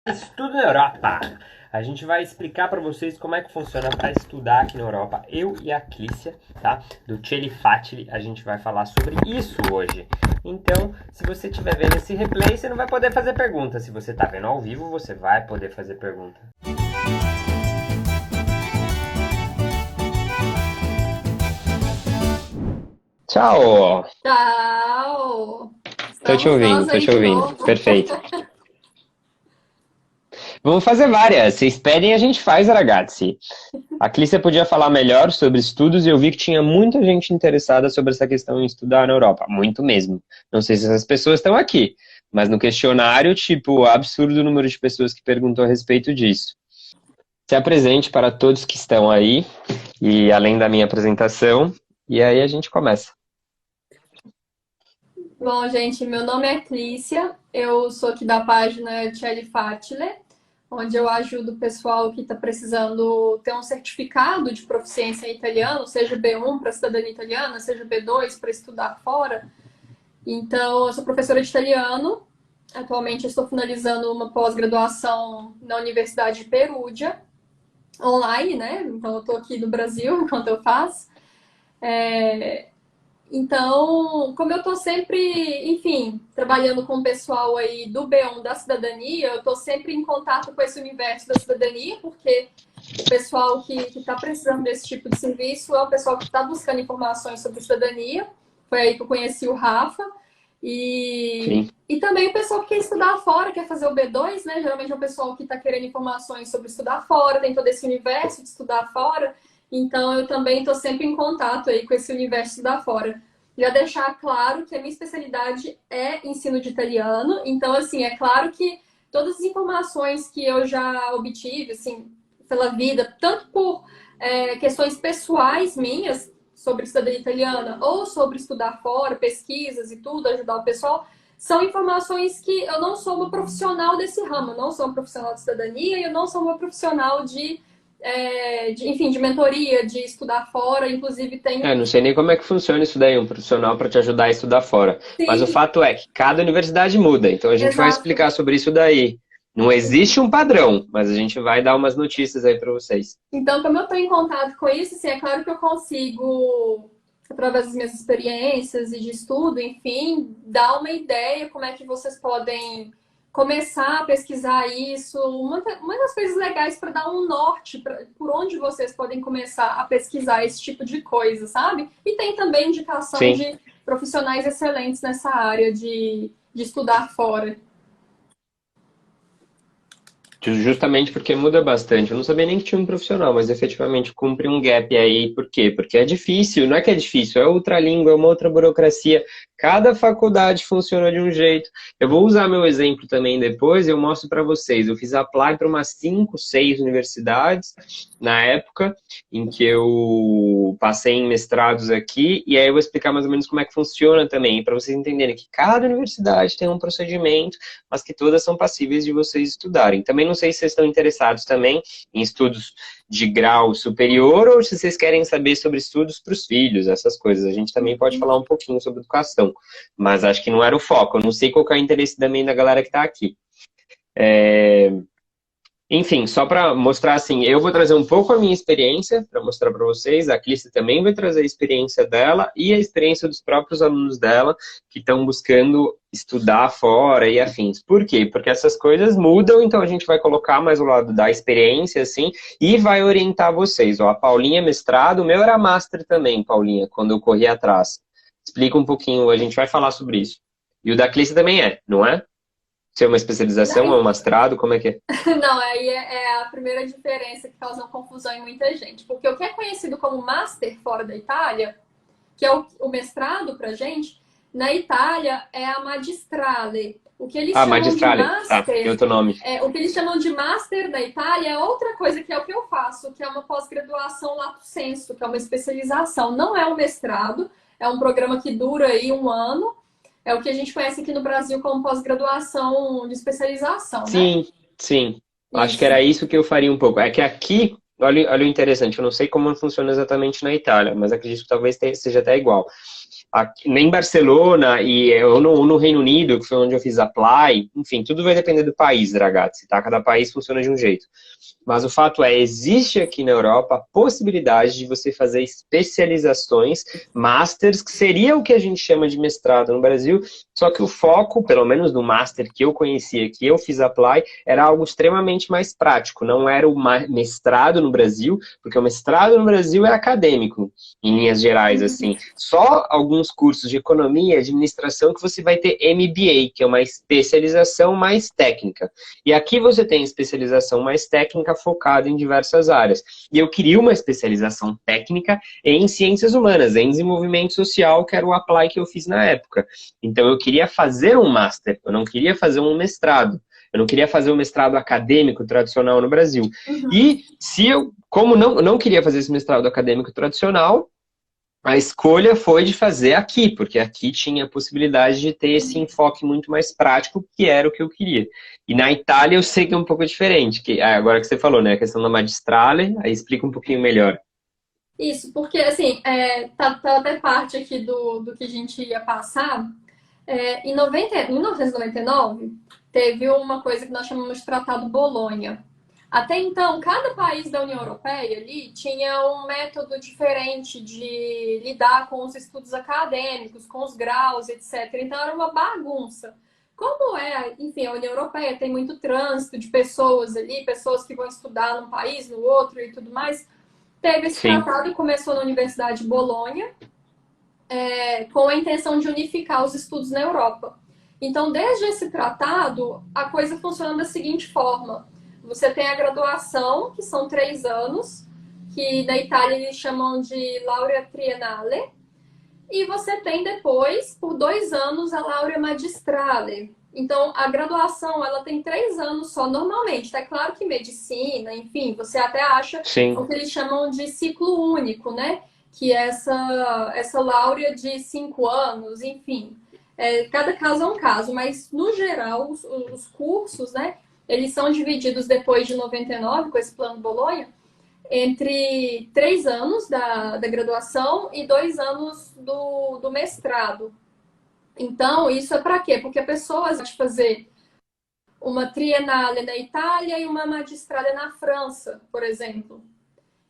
Estudo na Europa. A gente vai explicar para vocês como é que funciona para estudar aqui na Europa. Eu e a Clícia, tá? Do Celli Facili, a gente vai falar sobre isso hoje. Então, se você estiver vendo esse replay, você não vai poder fazer pergunta. Se você está vendo ao vivo, você vai poder fazer pergunta. Tchau! Tchau! Tô te Estamos ouvindo, nós tô aí te de ouvindo. novo. Perfeito. Vamos fazer várias. Vocês pedem, a gente faz, ragazzi. A Clícia podia falar melhor sobre estudos e eu vi que tinha muita gente interessada sobre essa questão em estudar na Europa. Muito mesmo. Não sei se essas pessoas estão aqui, mas no questionário, tipo, absurdo o número de pessoas que perguntou a respeito disso. Se apresente para todos que estão aí, e além da minha apresentação, e aí a gente começa. Bom, gente, meu nome é Clícia, eu sou aqui da página Celli Facile, onde eu ajudo o pessoal que está precisando ter um certificado de proficiência em italiano, seja B1 para cidadania italiana, seja B2 para estudar fora. Então, eu sou professora de italiano, atualmente eu estou finalizando uma pós-graduação na Universidade de Perugia, online, né? Então, eu estou aqui no Brasil enquanto eu faço. Então, como eu estou sempre, enfim, trabalhando com o pessoal aí do B1 da cidadania, eu estou sempre em contato com esse universo da cidadania, porque o pessoal que está precisando desse tipo de serviço é o pessoal que está buscando informações sobre cidadania. Foi aí que eu conheci o Rafa. E também o pessoal que quer estudar fora, quer fazer o B2, né? Geralmente é o pessoal que está querendo informações sobre estudar fora, tem todo esse universo de estudar fora. Então, eu também estou sempre em contato aí com esse universo da fora. Já deixar claro que a minha especialidade é ensino de italiano. Então, assim, é claro que todas as informações que eu já obtive, assim, pela vida, tanto por questões pessoais minhas sobre cidadania italiana ou sobre estudar fora, pesquisas e tudo, ajudar o pessoal, são informações que eu não sou uma profissional desse ramo. Eu não sou uma profissional de cidadania e eu não sou uma profissional enfim, de mentoria, de estudar fora, inclusive tem. Não sei nem como é que funciona isso daí, um profissional para te ajudar a estudar fora. Mas o Sim, fato é que cada universidade muda, então a gente vai exato. explicar sobre isso daí. Não existe um padrão, mas a gente vai dar umas notícias aí para vocês. Então, como eu estou em contato com isso, assim, é claro que eu consigo, através das minhas experiências e de estudo, enfim, dar uma ideia como é que vocês podem começar a pesquisar isso. Uma das coisas legais para dar um norte por onde vocês podem começar a pesquisar esse tipo de coisa, sabe? E tem também indicação Sim. de profissionais excelentes nessa área de estudar fora. Justamente porque muda bastante. Eu não sabia nem que tinha um profissional, mas efetivamente cumpre um gap aí. Por quê? Porque é difícil, não é que é difícil, é outra língua, é uma outra burocracia. Cada faculdade funciona de um jeito. Eu vou usar meu exemplo também depois e eu mostro para vocês. Eu fiz apply para umas 5, 6 universidades na época em que eu passei em mestrados aqui, e aí eu vou explicar mais ou menos como é que funciona também, para vocês entenderem que cada universidade tem um procedimento, mas que todas são passíveis de vocês estudarem. Também não sei se vocês estão interessados também em estudos de grau superior ou se vocês querem saber sobre estudos para os filhos, essas coisas. A gente também pode falar um pouquinho sobre educação, mas acho que não era o foco. Eu não sei qual que é o interesse também da galera que está aqui. Enfim, só para mostrar assim, eu vou trazer um pouco a minha experiência para mostrar para vocês, a Clícia também vai trazer a experiência dela e a experiência dos próprios alunos dela que estão buscando estudar fora e afins. Por quê? Porque essas coisas mudam, então a gente vai colocar mais o lado da experiência, assim, e vai orientar vocês. Ó, a Paulinha é mestrado, o meu era master também, Paulinha, quando eu corri atrás. Explica um pouquinho, a gente vai falar sobre isso. E o da Clícia também não é? Se é uma especialização, é um mestrado, como é que é? Não, aí é a primeira diferença que causa confusão em muita gente. Porque o que é conhecido como Master fora da Itália, que é o mestrado pra gente, na Itália é a Magistrale. O que eles chamam de Magistrale, tá, tem Master, outro nome. o que eles chamam de Master da Itália é outra coisa que é o que eu faço, que é uma pós-graduação lato sensu, que é uma especialização. Não é um mestrado, é um programa que dura aí um ano. É o que a gente conhece aqui no Brasil como pós-graduação de especialização, né? Sim, sim. Acho que Isso. era isso que eu faria um pouco. É que aqui, olha o interessante, eu não sei como funciona exatamente na Itália, mas acredito que talvez seja até igual. aqui, em Barcelona ou no Reino Unido, que foi onde eu fiz Apply, enfim, tudo vai depender do país, ragazzi, tá? Cada país funciona de um jeito. Mas o fato é, existe aqui na Europa a possibilidade de você fazer especializações, masters, que seria o que a gente chama de mestrado no Brasil, só que o foco, pelo menos do master que eu conhecia, que eu fiz Apply, era algo extremamente mais prático, não era o mestrado no Brasil, porque o mestrado no Brasil é acadêmico, em linhas gerais, assim. Só alguns cursos de economia e administração que você vai ter MBA, que é uma especialização mais técnica. E aqui você tem especialização mais técnica focada em diversas áreas. E eu queria uma especialização técnica em ciências humanas, em desenvolvimento social, que era o Apply que eu fiz na época. Então eu queria fazer um master, eu não queria fazer um mestrado. Eu não queria fazer um mestrado acadêmico tradicional no Brasil. E se eu, como não queria fazer esse mestrado acadêmico tradicional, a escolha foi de fazer aqui, porque aqui tinha a possibilidade de ter esse enfoque muito mais prático, que era o que eu queria. E na Itália eu sei que é um pouco diferente, que agora que você falou, né, a questão da magistrale, aí explica um pouquinho melhor. Isso, porque assim, tá até parte aqui do que a gente ia passar. Em 1999, teve uma coisa que nós chamamos de Tratado Bolonha. Até então, cada país da União Europeia ali tinha um método diferente de lidar com os estudos acadêmicos, com os graus, etc. Então, era uma bagunça. Como enfim, a União Europeia tem muito trânsito de pessoas ali, pessoas que vão estudar num país, no outro e tudo mais, teve esse tratado e começou na Universidade de Bolonha, com a intenção de unificar os estudos na Europa. Então, desde esse tratado, a coisa funciona da seguinte forma. Você tem a graduação, que são 3 anos, que na Itália eles chamam de laurea triennale, e você tem depois, por 2 anos, a laurea magistrale. Então, a graduação, ela tem 3 anos só, normalmente. É claro que medicina, enfim, você até acha o que eles chamam de ciclo único, né? Que é essa laurea de 5 anos, enfim. Cada caso é um caso, mas, no geral, os cursos, né? Eles são divididos depois de 99, com esse plano Bolonha, entre 3 anos da graduação e 2 anos do mestrado. Então, isso é para quê? Porque a pessoa pode fazer uma triennale na Itália e uma magistrale na França, por exemplo.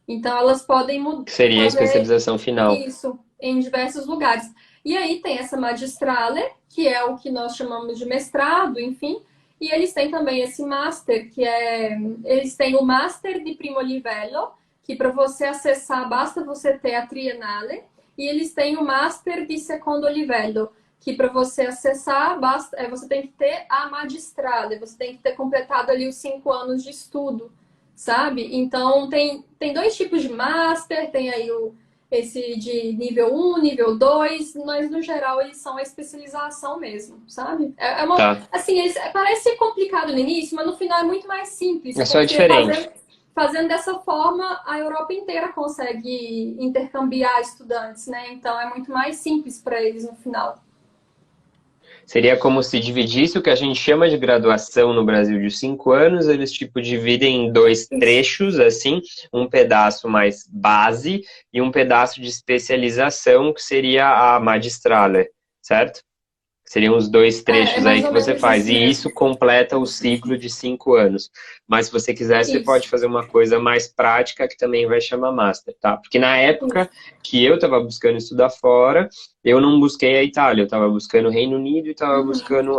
Então, elas podem mudar. Seria a especialização final. Isso, em diversos lugares. E aí tem essa magistrale, que é o que nós chamamos de mestrado, enfim. E eles têm também esse master, eles têm o master de primo livello, que para você acessar basta você ter a triennale. E eles têm o master de secondo livello, que para você acessar você tem que ter a magistrale, você tem que ter completado ali os 5 anos de estudo, sabe? Então tem 2 tipos de master, tem aí esse de nível 1, nível 2, mas no geral eles são a especialização mesmo, sabe? Assim, parece complicado no início, mas no final é muito mais simples. É só diferente. Fazendo dessa forma, a Europa inteira consegue intercambiar estudantes, né? Então é muito mais simples para eles no final. Seria como se dividisse o que a gente chama de graduação no Brasil de 5 anos, eles tipo dividem em 2 trechos, assim, um pedaço mais base e um pedaço de especialização, que seria a magistrale, certo? Seriam os 2 trechos aí que você faz, e isso completa o ciclo de 5 anos. Mas se você quiser, você pode fazer uma coisa mais prática, que também vai chamar master, tá? Porque na época que eu estava buscando estudar fora, eu não busquei a Itália, eu estava buscando o Reino Unido e estava buscando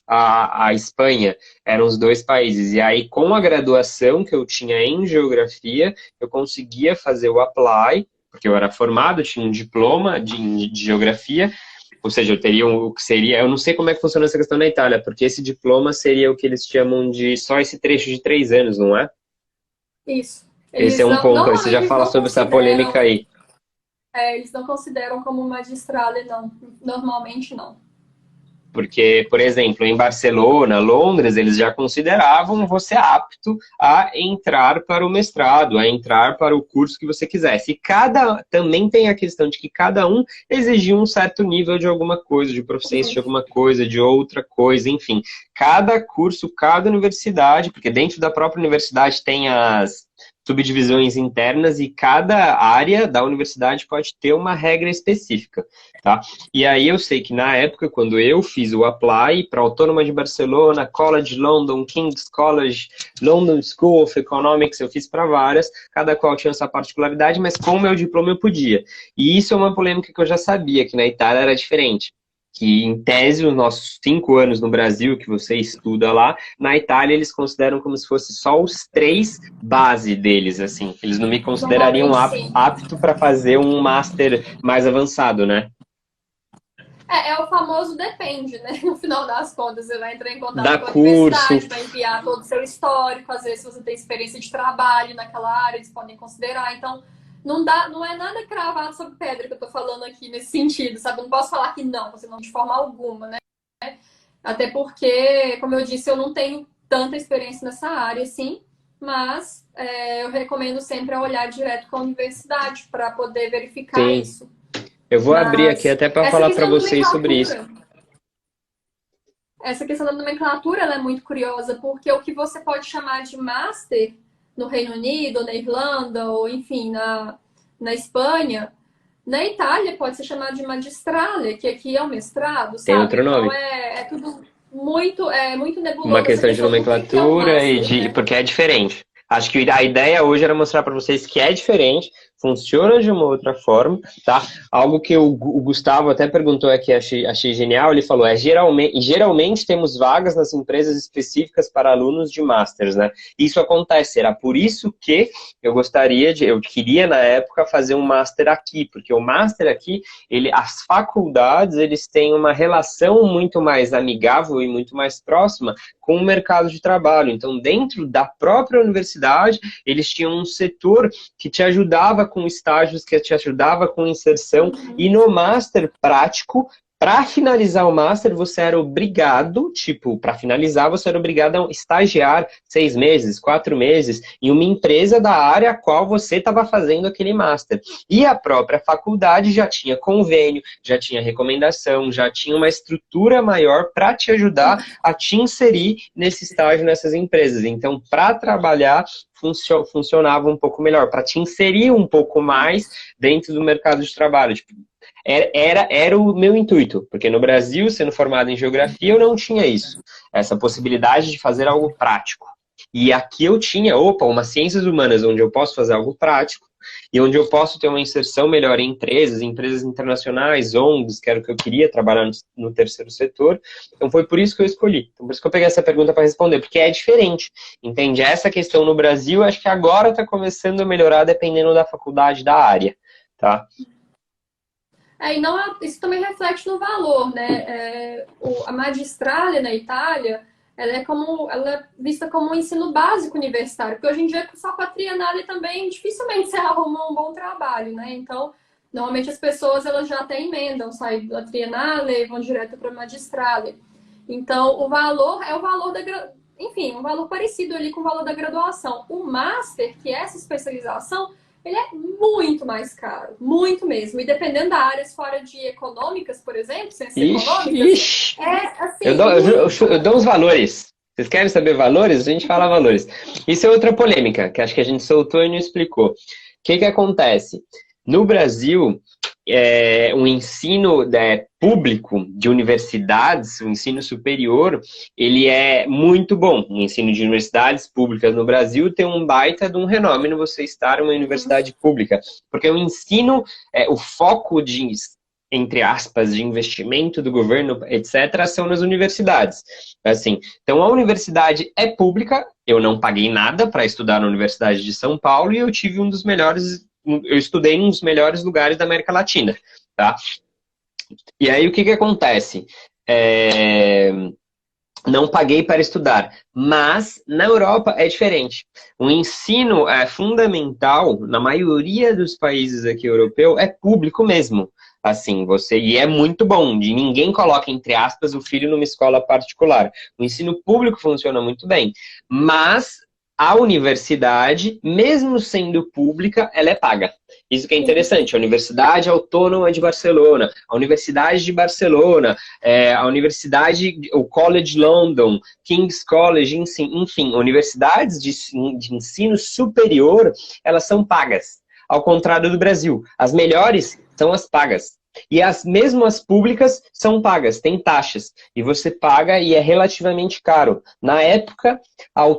a Espanha. Eram os 2 países. E aí, com a graduação que eu tinha em geografia, eu conseguia fazer o Apply, porque eu era formado, tinha um diploma de geografia. Ou seja, eu teria o que seria... Eu não sei como é que funciona essa questão na Itália, porque esse diploma seria o que eles chamam de só esse trecho de 3 anos, não é? Isso. Esse é um ponto, aí você já fala sobre essa polêmica aí. Eles não consideram como magistrale, não. Normalmente, não. Porque, por exemplo, em Barcelona, Londres, eles já consideravam você apto a entrar para o mestrado, a entrar para o curso que você quisesse. E também tem a questão de que cada um exigia um certo nível de alguma coisa, de proficiência de alguma coisa, de outra coisa, enfim. Cada curso, cada universidade, porque dentro da própria universidade tem subdivisões internas e cada área da universidade pode ter uma regra específica, tá? E aí eu sei que na época, quando eu fiz o apply para a Autônoma de Barcelona, College London, King's College, London School of Economics, eu fiz para várias, cada qual tinha essa particularidade, mas com o meu diploma eu podia. E isso é uma polêmica que eu já sabia, que na Itália era diferente. Que em tese, os nossos 5 anos no Brasil, que você estuda lá, na Itália eles consideram como se fosse só os 3 base deles, assim. Eles não me considerariam apto para fazer um master mais avançado, né? É o famoso depende, né? No final das contas, você vai entrar em contato com a curso. universidade, vai enviar todo o seu histórico, às vezes você tem experiência de trabalho naquela área, eles podem considerar, então não é nada cravado sobre pedra que eu tô falando aqui nesse sentido, sabe? Eu não posso falar que não, você não de forma alguma, né? Até porque, como eu disse, eu não tenho tanta experiência nessa área, assim, mas eu recomendo sempre olhar direto com a universidade para poder verificar isso. Eu vou abrir aqui até para falar para vocês sobre isso. Essa questão da nomenclatura ela é muito curiosa, porque o que você pode chamar de master no Reino Unido, ou na Irlanda, ou enfim, na Espanha, na Itália pode ser chamado de magistrale, que aqui é o mestrado, sabe? Tem outro nome. Então é tudo muito nebuloso. Uma questão de nomenclatura porque é diferente. Acho que a ideia hoje era mostrar para vocês que é diferente, funciona de uma outra forma, tá? Algo que o Gustavo até perguntou aqui, achei genial, ele falou, geralmente temos vagas nas empresas específicas para alunos de Masters, né? Isso acontece, era por isso que eu queria na época fazer um Master aqui, porque o Master aqui, as faculdades, eles têm uma relação muito mais amigável e muito mais próxima com o mercado de trabalho. Então, dentro da própria universidade, eles tinham um setor que te ajudava com estágios, que te ajudava com inserção, e no Master prático, para finalizar o Master, você era obrigado, para finalizar, você era obrigado a estagiar 6 meses, 4 meses, em uma empresa da área a qual você estava fazendo aquele Master. E a própria faculdade já tinha convênio, já tinha recomendação, já tinha uma estrutura maior para te ajudar a te inserir nesse estágio, nessas empresas. Então, para trabalhar, funcionava um pouco melhor, para te inserir um pouco mais dentro do mercado de trabalho. Era o meu intuito, porque no Brasil, sendo formado em geografia, eu não tinha isso, essa possibilidade de fazer algo prático. E aqui eu tinha, umas ciências humanas, onde eu posso fazer algo prático, e onde eu posso ter uma inserção melhor em empresas internacionais, ONGs, que era o que eu queria, trabalhar no terceiro setor. Então foi por isso que eu escolhi. Então por isso que eu peguei essa pergunta para responder, porque é diferente, entende? Essa questão no Brasil, acho que agora está começando a melhorar, dependendo da faculdade, da área, tá? Isso também reflete no valor, né? A magistrale na Itália, ela é vista como um ensino básico universitário, porque hoje em dia, só com a trienale também, dificilmente você arruma um bom trabalho, né? Então, normalmente as pessoas elas já até emendam, saem da trienale e vão direto para a magistrale. Então, o valor é o valor um valor parecido ali com o valor da graduação. O master, que é essa especialização, ele é muito mais caro, muito mesmo. E dependendo da área, se for área de econômicas, por exemplo, ciências econômicas, assim... Eu dou os valores. Vocês querem saber valores? A gente fala valores. Isso é outra polêmica, que acho que a gente soltou e não explicou. O que acontece? No Brasil, o ensino público de universidades, o ensino superior, ele é muito bom. O ensino de universidades públicas no Brasil tem um baita de um renome no você estar em uma universidade pública. Porque o ensino, o foco de, entre aspas, de investimento do governo, etc., são nas universidades. Assim, então, a universidade é pública, eu não paguei nada para estudar na Universidade de São Paulo e eu tive eu estudei em um dos melhores lugares da América Latina, tá? E aí, o que acontece? Não paguei para estudar, mas na Europa é diferente. O ensino fundamental, na maioria dos países aqui europeus, é público mesmo. Assim, e é muito bom, ninguém coloca, entre aspas, o filho numa escola particular. O ensino público funciona muito bem, mas a universidade, mesmo sendo pública, ela é paga. Isso que é interessante. A Universidade Autônoma de Barcelona, a Universidade de Barcelona, a Universidade, o College London, King's College, enfim, universidades de ensino superior, elas são pagas. Ao contrário do Brasil. As melhores são as pagas. E mesmo as públicas são pagas, tem taxas. E você paga e é relativamente caro. Na época,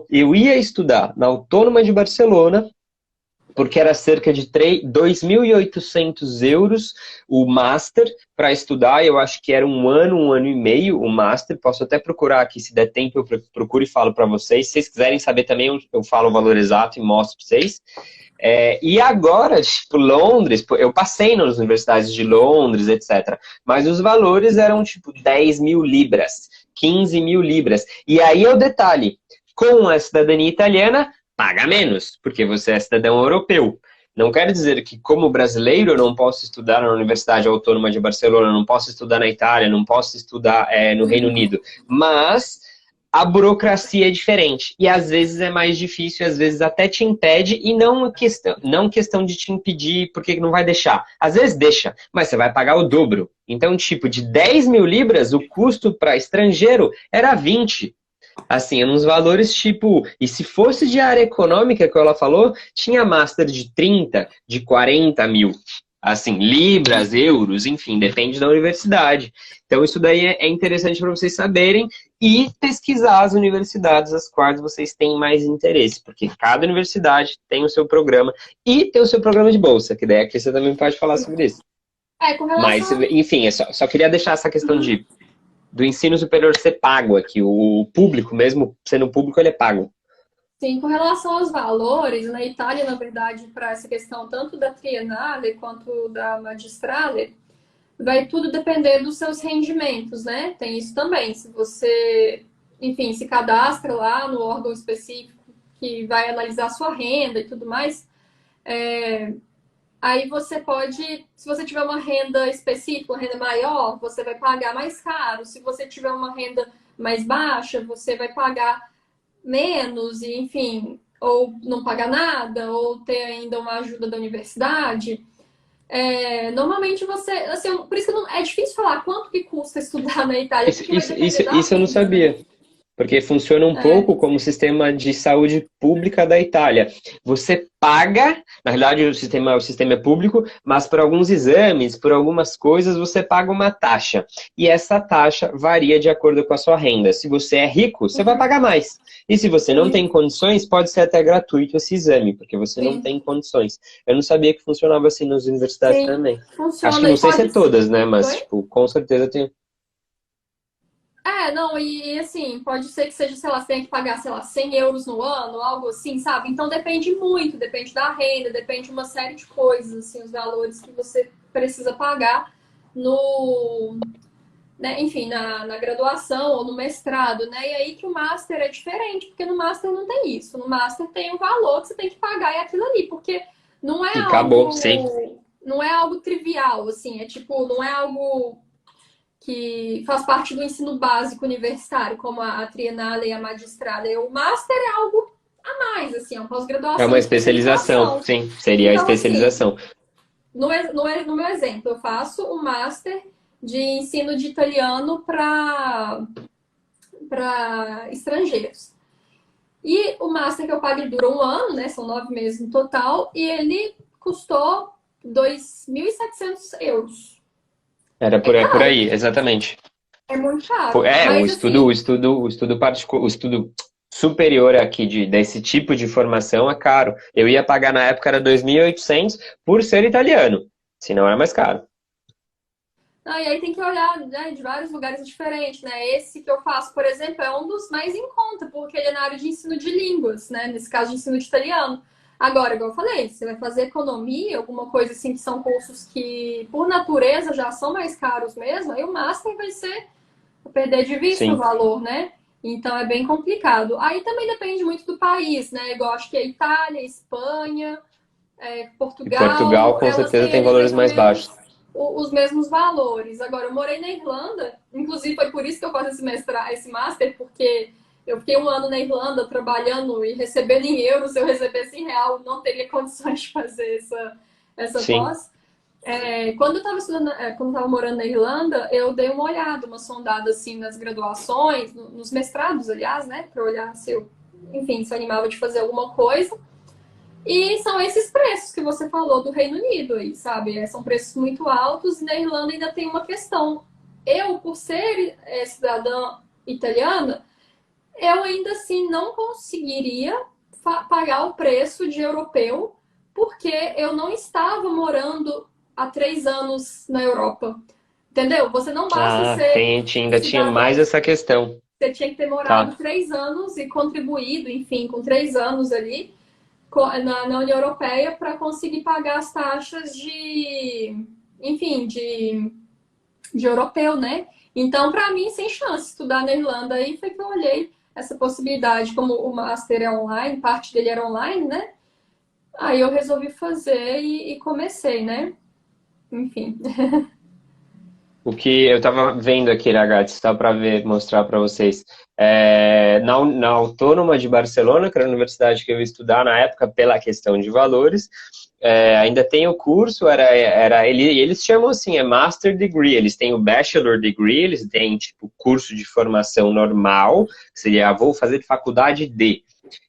eu ia estudar na Autônoma de Barcelona, porque era cerca de 2.800 euros o Master para estudar. Eu acho que era um ano e meio o Master. Posso até procurar aqui, se der tempo, eu procuro e falo para vocês. Se vocês quiserem saber também, eu falo o valor exato e mostro para vocês. E agora, tipo, Londres, eu passei nas universidades de Londres, etc. Mas os valores eram, tipo, 10 mil libras, 15 mil libras. E aí é o detalhe, com a cidadania italiana, paga menos, porque você é cidadão europeu. Não quer dizer que, como brasileiro, eu não posso estudar na Universidade Autônoma de Barcelona, não posso estudar na Itália, não posso estudar no Reino Unido. Mas a burocracia é diferente. E às vezes é mais difícil, às vezes até te impede, e não questão de te impedir porque não vai deixar. Às vezes deixa, mas você vai pagar o dobro. Então, tipo, de 10 mil libras, o custo para estrangeiro era 20. Assim, uns valores tipo... E se fosse de área econômica, que ela falou, tinha master de 30, de 40 mil. Assim, libras, euros, enfim, depende da universidade. Então, isso daí é interessante para vocês saberem e pesquisar as universidades às quais vocês têm mais interesse, porque cada universidade tem o seu programa e tem o seu programa de bolsa, que daí aqui você também pode falar sobre isso. Com relação... Mas, enfim, só queria deixar essa questão do ensino superior ser pago aqui. O público, mesmo sendo público, ele é pago. Sim, com relação aos valores, na Itália, na verdade, para essa questão tanto da Triennale quanto da Magistrale, vai tudo depender dos seus rendimentos, né? Tem isso também. Se você, enfim, se cadastra lá no órgão específico que vai analisar a sua renda e tudo mais, aí você pode, se você tiver uma renda específica, uma renda maior, você vai pagar mais caro. Se você tiver uma renda mais baixa, você vai pagar menos, e enfim, ou não pagar nada, ou ter ainda uma ajuda da universidade. Normalmente você, assim, por isso que é difícil falar quanto que custa estudar na Itália, porque vai depender da Isso eu não renda, né? sabia. Porque funciona um pouco como o sistema de saúde pública da Itália. Você paga, na realidade o sistema é público, mas por alguns exames, por algumas coisas, você paga uma taxa. E essa taxa varia de acordo com a sua renda. Se você é rico, você vai pagar mais. E se você não tem condições, pode ser até gratuito esse exame, porque você não tem condições. Eu não sabia que funcionava assim nas universidades também. Funciona. Acho que não sei se é todas, né? Mas, Oi? tipo, com certeza tem. Não, e assim, pode ser que seja, sei lá, você tem que pagar, sei lá, 100 euros no ano, algo assim, sabe? Então depende muito, depende da renda, depende de uma série de coisas, assim, os valores que você precisa pagar né, enfim, na graduação ou no mestrado, né? E aí que o Master é diferente, porque no Master não tem isso. No Master tem o valor que você tem que pagar e aquilo ali, porque não é Acabou, sim. não é algo trivial, assim, é tipo, não é algo que faz parte do ensino básico universitário, como a Triennale e a Magistrale. O Master é algo a mais, assim, é uma pós-graduação. É uma especialização, sim, seria a especialização. Assim, no meu exemplo, eu faço o Master de ensino de italiano para estrangeiros. E o Master que eu pago dura um ano, né? São 9 meses no total, e ele custou 2.700 euros. Era por aí, exatamente. É muito caro. Mas, o estudo superior aqui desse tipo de formação é caro. Eu ia pagar na época era 2.800 por ser italiano, senão era mais caro. E aí tem que olhar, né, de vários lugares diferentes, né? Esse que eu faço, por exemplo, é um dos mais em conta, porque ele é na área de ensino de línguas, né? Nesse caso, de ensino de italiano. Agora, igual eu falei, você vai fazer economia, alguma coisa assim, que são cursos que, por natureza, já são mais caros mesmo, aí o Master vai ser perder de vista o valor, né? Então, é bem complicado. Aí também depende muito do país, né? Igual, acho que a Itália, a Espanha, Portugal... E Portugal, com certeza, tem valores mais baixos. Os mesmos valores. Agora, eu morei na Irlanda, inclusive foi por isso que eu faço esse Master, porque Eu fiquei um ano na Irlanda trabalhando e recebendo em euros. Se eu recebesse em real, não teria condições de fazer essa Sim. pós. Quando eu estava estudando, quando eu estava morando na Irlanda, eu dei uma olhada, uma sondada assim nas graduações, nos mestrados, aliás, né, para olhar se eu, enfim, se eu animava de fazer alguma coisa. E são esses preços que você falou do Reino Unido aí, sabe? São preços muito altos e na Irlanda ainda tem uma questão. Eu, por ser cidadã italiana, eu ainda assim não conseguiria pagar o preço de europeu, porque eu não estava morando há 3 anos na Europa. Entendeu? Você não basta Ah, ser ainda tinha mais cidadão, essa questão. você tinha que ter morado Tá. 3 anos e contribuído, enfim, com 3 anos ali na União Europeia para conseguir pagar as taxas enfim, de europeu, né? Então, para mim, sem chance estudar na Irlanda. Aí foi que eu olhei essa possibilidade, como o Master é online, parte dele era online, né? Aí eu resolvi fazer e comecei, né? Enfim. O que eu estava vendo aqui, Ragazzi, só para ver, mostrar para vocês. Na Autônoma de Barcelona, que era a universidade que eu ia estudar na época, pela questão de valores, ainda tem o curso, eles chamam assim, é Master Degree, eles têm o Bachelor Degree, eles têm, tipo, curso de formação normal, que seria, vou fazer faculdade de.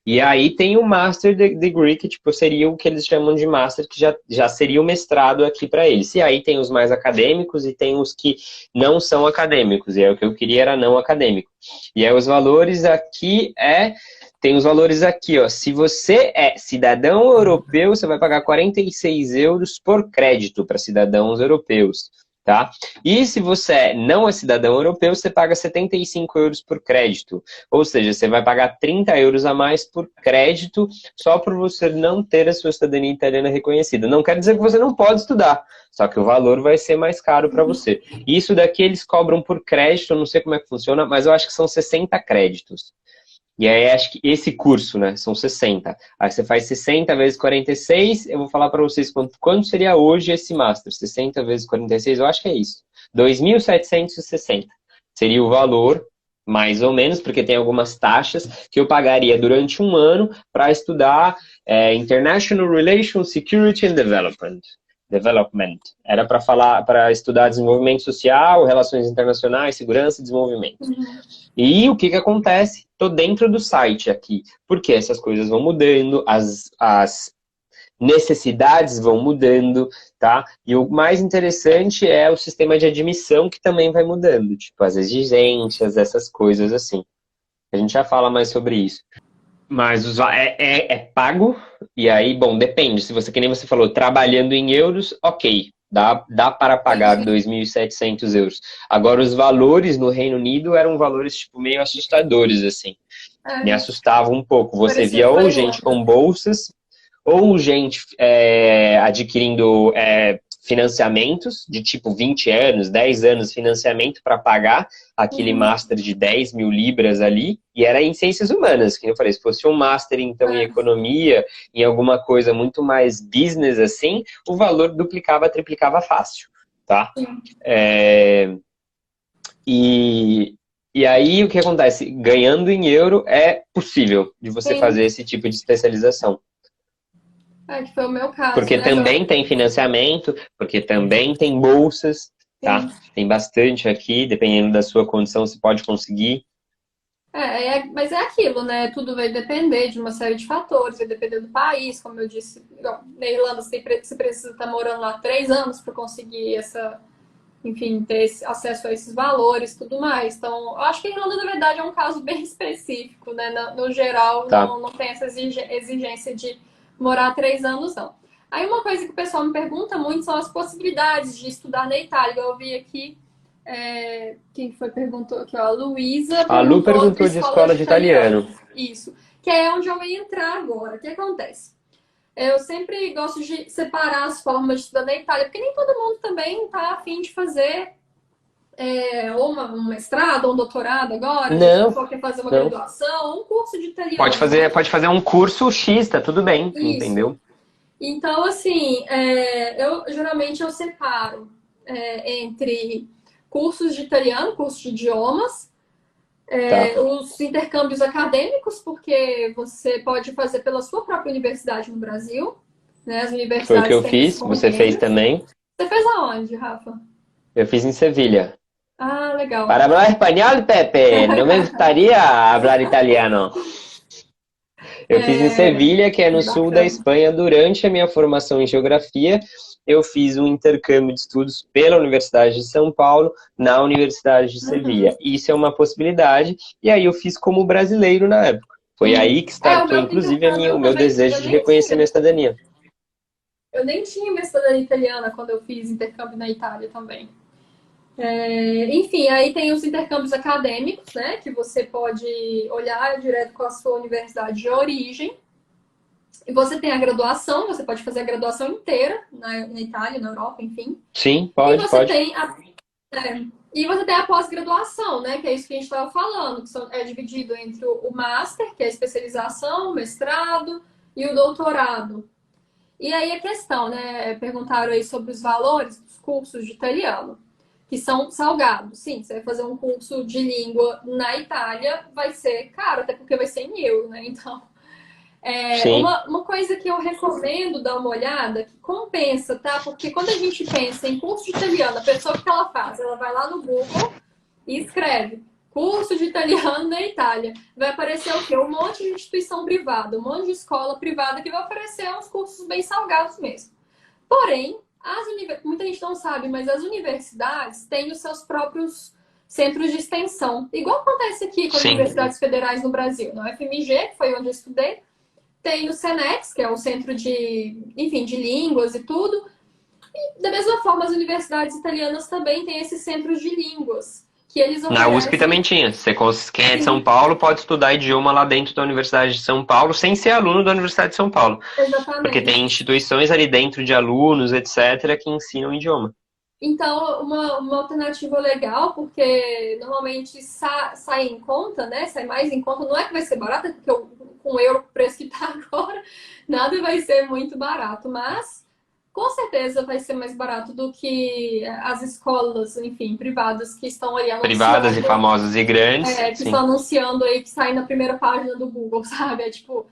E aí tem o Master Degree, que tipo, seria o que eles chamam de Master, que já seria o mestrado aqui para eles. E aí tem os mais acadêmicos e tem os que não são acadêmicos. E aí o que eu queria era não acadêmico. E aí os valores aqui tem os valores aqui, ó. Se você é cidadão europeu, você vai pagar 46 euros por crédito para cidadãos europeus. Tá? E se você não é cidadão europeu, você paga 75 euros por crédito. Ou seja, você vai pagar 30 euros a mais por crédito só por você não ter a sua cidadania italiana reconhecida. Não quer dizer que você não pode estudar, só que o valor vai ser mais caro para você. Isso daqui eles cobram por crédito, eu não sei como é que funciona, mas eu acho que são 60 créditos. E aí acho que esse curso, né, são 60. Aí você faz 60 vezes 46, eu vou falar para vocês quanto seria hoje esse Master. 60 vezes 46, eu acho que é isso. 2.760 seria o valor, mais ou menos, porque tem algumas taxas que eu pagaria durante um ano para estudar International Relations, Security and Development. Era para estudar desenvolvimento social, relações internacionais, segurança e desenvolvimento. E o que acontece? Estou dentro do site aqui, porque essas coisas vão mudando, as necessidades vão mudando, tá? E o mais interessante é o sistema de admissão que também vai mudando, tipo as exigências, essas coisas assim. A gente já fala mais sobre isso. Mas é pago, e aí, bom, depende. Se você, que nem você falou, trabalhando em euros, ok. Dá para pagar 2.700 euros. Agora, os valores no Reino Unido eram valores, tipo, meio assustadores, assim. Me assustava um pouco. Você via Parecido com a ou gente Irlanda. com bolsas, ou gente adquirindo financiamentos de tipo 20 anos, 10 anos financiamento para pagar aquele master de 10 mil libras ali, e era em ciências humanas, que eu falei, se fosse um master então em economia, em alguma coisa muito mais business assim, o valor duplicava, triplicava fácil, tá? E aí o que acontece? Ganhando em euro é possível de você Sim. fazer esse tipo de especialização. Que foi o meu caso, Porque né? Agora, também tem financiamento, porque também tem bolsas, tá? sim. Tem bastante aqui, dependendo da sua condição, você pode conseguir. Mas é aquilo, né? Tudo vai depender de uma série de fatores, vai depender do país, como eu disse. Na Irlanda, você precisa estar morando lá 3 anos para conseguir enfim, ter acesso a esses valores e tudo mais. Então, eu acho que a Irlanda, na verdade, é um caso bem específico, né? No geral, Tá. não tem essa exigência de morar 3 anos, não. Aí, uma coisa que o pessoal me pergunta muito são as possibilidades de estudar na Itália. Eu vi aqui, quem foi perguntou aqui, ó, a Luísa A Lu perguntou de perguntou de escola escola de de italiano. italiano. Isso. Que é onde eu ia entrar agora. O que acontece? Eu sempre gosto de separar as formas de estudar na Itália, porque nem todo mundo também está afim de fazer ou um mestrado, ou um doutorado agora, se Não, for quer fazer uma não. graduação, ou um curso de Pode italiano, fazer, né? pode fazer um curso X, tá tudo bem, Isso. entendeu? Então, assim, geralmente eu separo entre cursos de italiano, cursos de idiomas, Tá. Os intercâmbios acadêmicos, porque você pode fazer pela sua própria universidade no Brasil, né? As Foi o que universidades eu têm os fiz, você fez convênios. também. Você fez aonde, Rafa? Eu fiz em Sevilha. Ah, legal. Para hablar español, Pepe, no me gustaría hablar italiano. Eu fiz em Sevilha, que é no sul da Bacana. Espanha, durante a minha formação em geografia. Eu fiz um intercâmbio de estudos pela Universidade de São Paulo, na Universidade de Uhum, Sevilha. Isso é uma possibilidade, e aí eu fiz como brasileiro na época. Foi uhum. aí que O startou, meu inclusive, intercâmbio o eu meu também, desejo de reconhecer minha cidadania. eu nem tinha minha cidadania italiana quando eu fiz intercâmbio na Itália também. Enfim, aí tem os intercâmbios acadêmicos, né? Que você pode olhar direto com a sua universidade de origem. E você tem a graduação, você pode fazer a graduação inteira na Itália, na Europa, enfim. Sim, E pode, você pode. tem e você tem a pós-graduação, né? Que é isso que a gente estava falando, é dividido entre o master, que é a especialização, o mestrado e o doutorado. E aí a questão, né? Perguntaram aí sobre os valores dos cursos de italiano, que são salgados. Sim, você vai fazer um curso de língua na Itália, vai ser caro, até porque vai ser em euro, né? Então, Sim. uma coisa que eu recomendo dar uma olhada, que compensa, tá? Porque quando a gente pensa em curso de italiano, a pessoa o que ela faz? Ela vai lá no Google e escreve curso de italiano na Itália. Vai aparecer o quê? Um monte de instituição privada, um monte de escola privada que vai oferecer uns cursos bem salgados mesmo. Porém, muita gente não sabe, mas as universidades têm os seus próprios centros de extensão. Igual acontece aqui com as Sim. universidades federais no Brasil. No FMG, que foi onde eu estudei, tem o Senex, que é o centro de, enfim, de línguas e tudo. E, da mesma forma, as universidades italianas também têm esses centros de línguas, que eles Na USP também oferecem. tinha. Quem é de São Sim, Paulo pode estudar idioma lá dentro da Universidade de São Paulo, sem ser aluno da Universidade de São Paulo. Porque tem exatamente. instituições ali dentro de alunos, etc., que ensinam idioma. Então, uma alternativa legal, porque normalmente sai em conta, né? Sai mais em conta. Não é que vai ser barato, porque com o euro, o preço que está agora, nada vai ser muito barato. Mas, com certeza, vai ser mais barato do que as escolas, enfim, privadas que estão aí Privadas e anunciando, famosas e grandes, que estão sim. anunciando aí que sai na primeira página do Google, sabe? É tipo, vão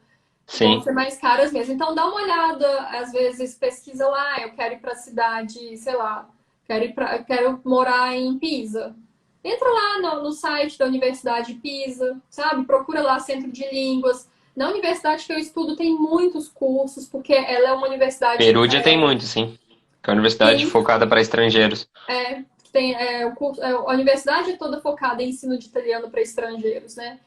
Sim. ser mais caras mesmo. Então dá uma olhada, às vezes pesquisa lá, eu quero ir para a cidade, sei lá, quero morar em Pisa. Entra lá no site da Universidade de Pisa, sabe? Procura lá Centro de Línguas. Na universidade que eu estudo tem muitos cursos, porque ela é uma universidade Perúdia tem muito, sim. Que é uma universidade tem, focada para estrangeiros. o curso, a universidade é toda focada em ensino de italiano para estrangeiros, né?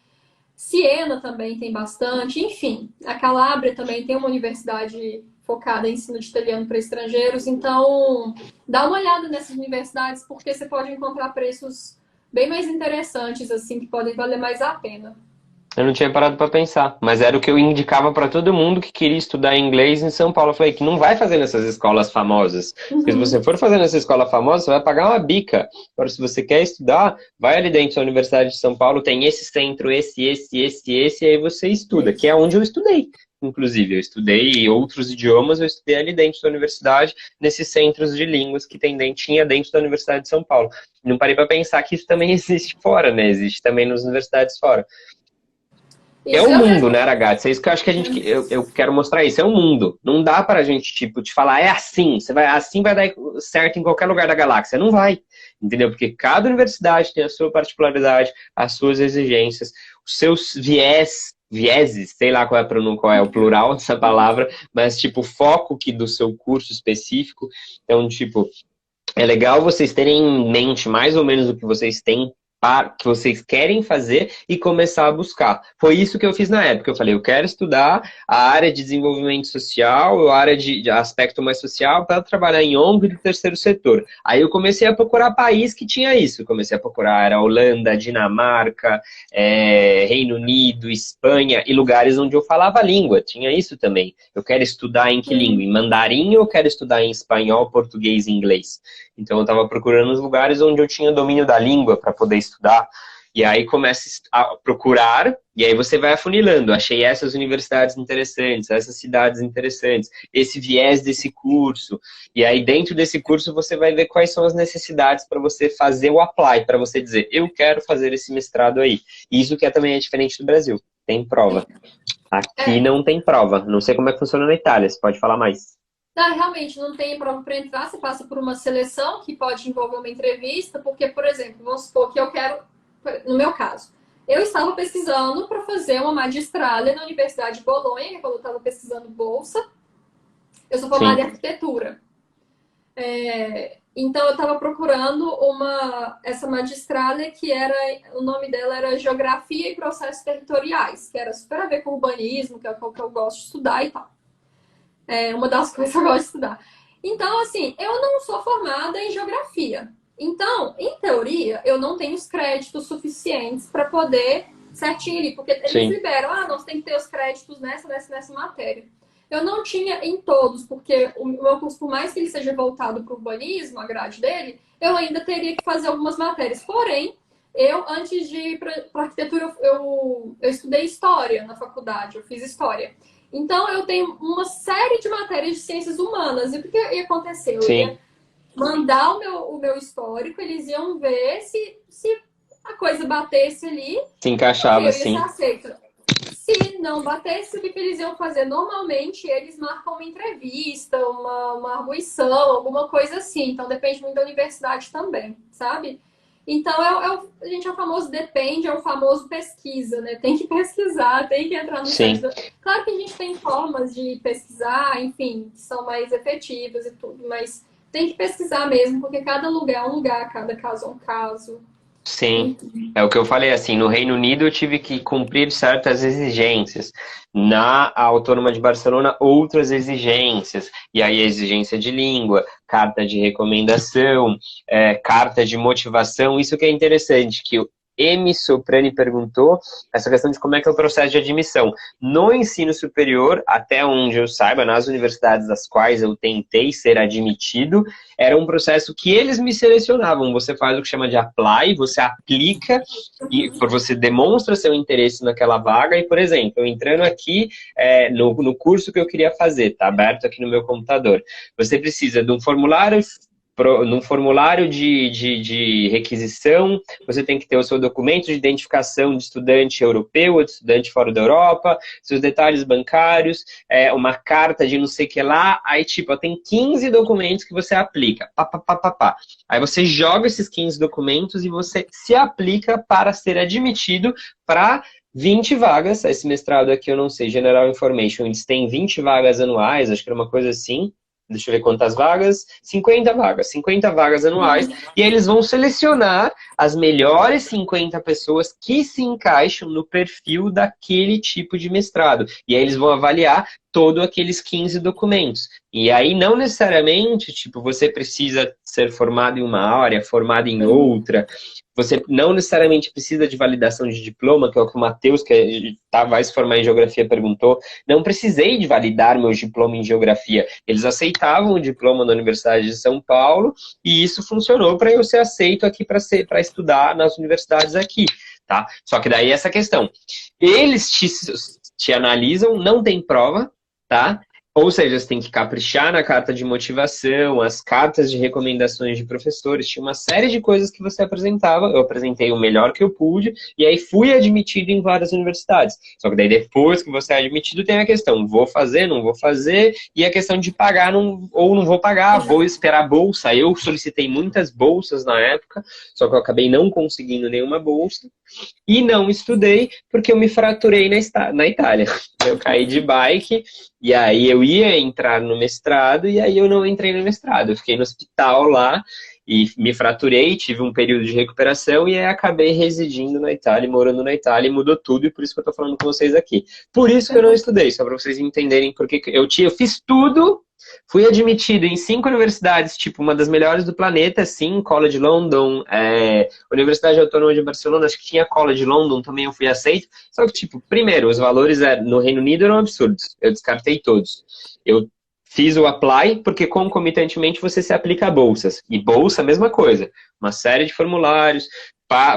Siena também tem bastante, enfim. A Calábria também tem uma universidade focada em ensino de italiano para estrangeiros. Então, dá uma olhada nessas universidades, porque você pode encontrar preços bem mais interessantes, assim, que podem valer mais a pena. Eu não tinha parado para pensar, mas era o que eu indicava para todo mundo que queria estudar inglês em São Paulo. Eu falei que não vai fazer nessas escolas famosas, porque se você Uhum. for fazer nessa escola famosa, você vai pagar uma bica. Agora, se você quer estudar, vai ali dentro da Universidade de São Paulo, tem esse centro, esse, e aí você estuda, que é Isso. onde eu estudei. Inclusive, eu estudei outros idiomas, eu estudei ali dentro da universidade, nesses centros de línguas que tinha dentro da Universidade de São Paulo. Não parei para pensar que isso também existe fora, né? Existe também nas universidades fora. É Isso, o eu mundo, né, mesmo. Aragats? É isso que eu acho que eu quero mostrar isso. É o mundo. Não dá pra gente, tipo, te falar, é assim, assim vai dar certo em qualquer lugar da galáxia. Não vai, entendeu? Porque cada universidade tem a sua particularidade, as suas exigências, os seus vieses, sei lá qual é o plural dessa palavra, mas, tipo, o foco do seu curso específico. Então, tipo, é legal vocês terem em mente mais ou menos o que vocês têm, que vocês querem fazer e começar a buscar. Foi isso que eu fiz na época. Eu falei, eu quero estudar a área de desenvolvimento social, a área de aspecto mais social, para trabalhar em ONG do terceiro setor. Aí eu comecei a procurar país que tinha isso. Eu comecei a procurar era Holanda, Dinamarca, Reino Unido, Espanha e lugares onde eu falava a língua. Tinha isso também. Eu quero estudar em que língua? Em mandarim ou eu quero estudar em espanhol, português e inglês? Então eu estava procurando os lugares onde eu tinha domínio da língua para poder estudar. E aí começa a procurar, e aí você vai afunilando. Achei essas universidades interessantes, essas cidades interessantes, esse viés desse curso. E aí dentro desse curso você vai ver quais são as necessidades para você fazer o apply, para você dizer, eu quero fazer esse mestrado aí. Isso que também é diferente do Brasil. Tem prova. Aqui É. não tem prova. Não sei como é que funciona na Itália. Você pode falar mais? Não, realmente, não tem prova para entrar, você passa por uma seleção que pode envolver uma entrevista, porque, por exemplo, vamos supor que eu quero, no meu caso, eu estava pesquisando para fazer uma magistrale na Universidade de Bolonha, que é quando eu estava pesquisando bolsa. Eu sou formada em Sim, arquitetura. Então, eu estava procurando essa magistrale que o nome dela era Geografia e Processos Territoriais, que era super a ver com urbanismo, que é o que eu gosto de estudar e tal. É uma das coisas que eu gosto de estudar. Então, assim, eu não sou formada em geografia. Então, em teoria, eu não tenho os créditos suficientes para poder certinho ali, porque eles sim, liberam, nós tem que ter os créditos nessa matéria. Eu não tinha em todos, porque o meu curso, por mais que ele seja voltado para o urbanismo, a grade dele, eu ainda teria que fazer algumas matérias. Porém, antes de ir para arquitetura, eu estudei história na faculdade, eu fiz história. Então, eu tenho uma série de matérias de ciências humanas. E o que ia acontecer? Eu sim. ia mandar o meu histórico, eles iam ver se a coisa batesse ali, Se ok, encaixava, eu ia ser sim. aceita. Se não batesse, o que eles iam fazer? Normalmente, eles marcam uma entrevista, uma arguição, alguma coisa assim. Então, depende muito da universidade também, sabe? Então, a gente é o famoso depende, é o famoso pesquisa, né? Tem que pesquisar, tem que entrar no site. Sim. Claro que a gente tem formas de pesquisar, enfim, que são mais efetivas e tudo, mas tem que pesquisar mesmo, porque cada lugar é um lugar, cada caso é um caso. Sim, Enfim. é o que eu falei, assim, no Reino Unido eu tive que cumprir certas exigências, na Autônoma de Barcelona outras exigências, e aí a exigência de língua, carta de recomendação, carta de motivação, isso que é interessante, que o M. Soprani perguntou, essa questão de como é que é o processo de admissão. No ensino superior, até onde eu saiba, nas universidades das quais eu tentei ser admitido, era um processo que eles me selecionavam. Você faz o que chama de apply, você aplica e você demonstra seu interesse naquela vaga. E, por exemplo, eu entrando aqui no curso que eu queria fazer, tá aberto aqui no meu computador. Você precisa de um formulário. Num formulário de requisição, você tem que ter o seu documento de identificação de estudante europeu ou de estudante fora da Europa, seus detalhes bancários, uma carta de não sei o que lá, aí tipo, tem 15 documentos que você aplica, pá, pá, pá, pá, pá. Aí você joga esses 15 documentos e você se aplica para ser admitido para 20 vagas. Esse mestrado aqui, eu não sei, General Information, eles têm 20 vagas anuais, acho que era uma coisa assim. Deixa eu ver quantas vagas. 50 vagas anuais. E aí eles vão selecionar as melhores 50 pessoas que se encaixam no perfil daquele tipo de mestrado. E aí eles vão avaliar todos aqueles 15 documentos. E aí não necessariamente, tipo, você precisa ser formado em uma área, formado em outra. Você não necessariamente precisa de validação de diploma, que é o que o Matheus, que vai se formar em geografia, perguntou. Não precisei de validar meu diploma em geografia. Eles aceitavam o diploma da Universidade de São Paulo e isso funcionou para eu ser aceito aqui para estudar nas universidades aqui, tá? Só que daí essa questão. Eles te analisam, não tem prova, tá? Ou seja, você tem que caprichar na carta de motivação, as cartas de recomendações de professores, tinha uma série de coisas que você apresentava, eu apresentei o melhor que eu pude, e aí fui admitido em várias universidades. Só que daí depois que você é admitido tem a questão, vou fazer, não vou fazer, e a questão de pagar ou não vou pagar, vou esperar a bolsa. Eu solicitei muitas bolsas na época, só que eu acabei não conseguindo nenhuma bolsa, e não estudei porque eu me fraturei na Itália. Eu caí de bike, e aí eu ia entrar no mestrado, e aí eu não entrei no mestrado. Eu fiquei no hospital lá, e me fraturei, tive um período de recuperação, e aí acabei residindo na Itália, morando na Itália, e mudou tudo, e por isso que eu tô falando com vocês aqui. Por isso que eu não estudei, só para vocês entenderem, porque eu fiz tudo. Fui admitido em 5 universidades, tipo, uma das melhores do planeta, sim, College London, Universidade Autônoma de Barcelona, acho que tinha College London, também eu fui aceito. Só que, tipo, primeiro, os valores no Reino Unido eram absurdos. Eu descartei todos. Eu fiz o apply, porque concomitantemente você se aplica a bolsas. E bolsa, mesma coisa. Uma série de formulários,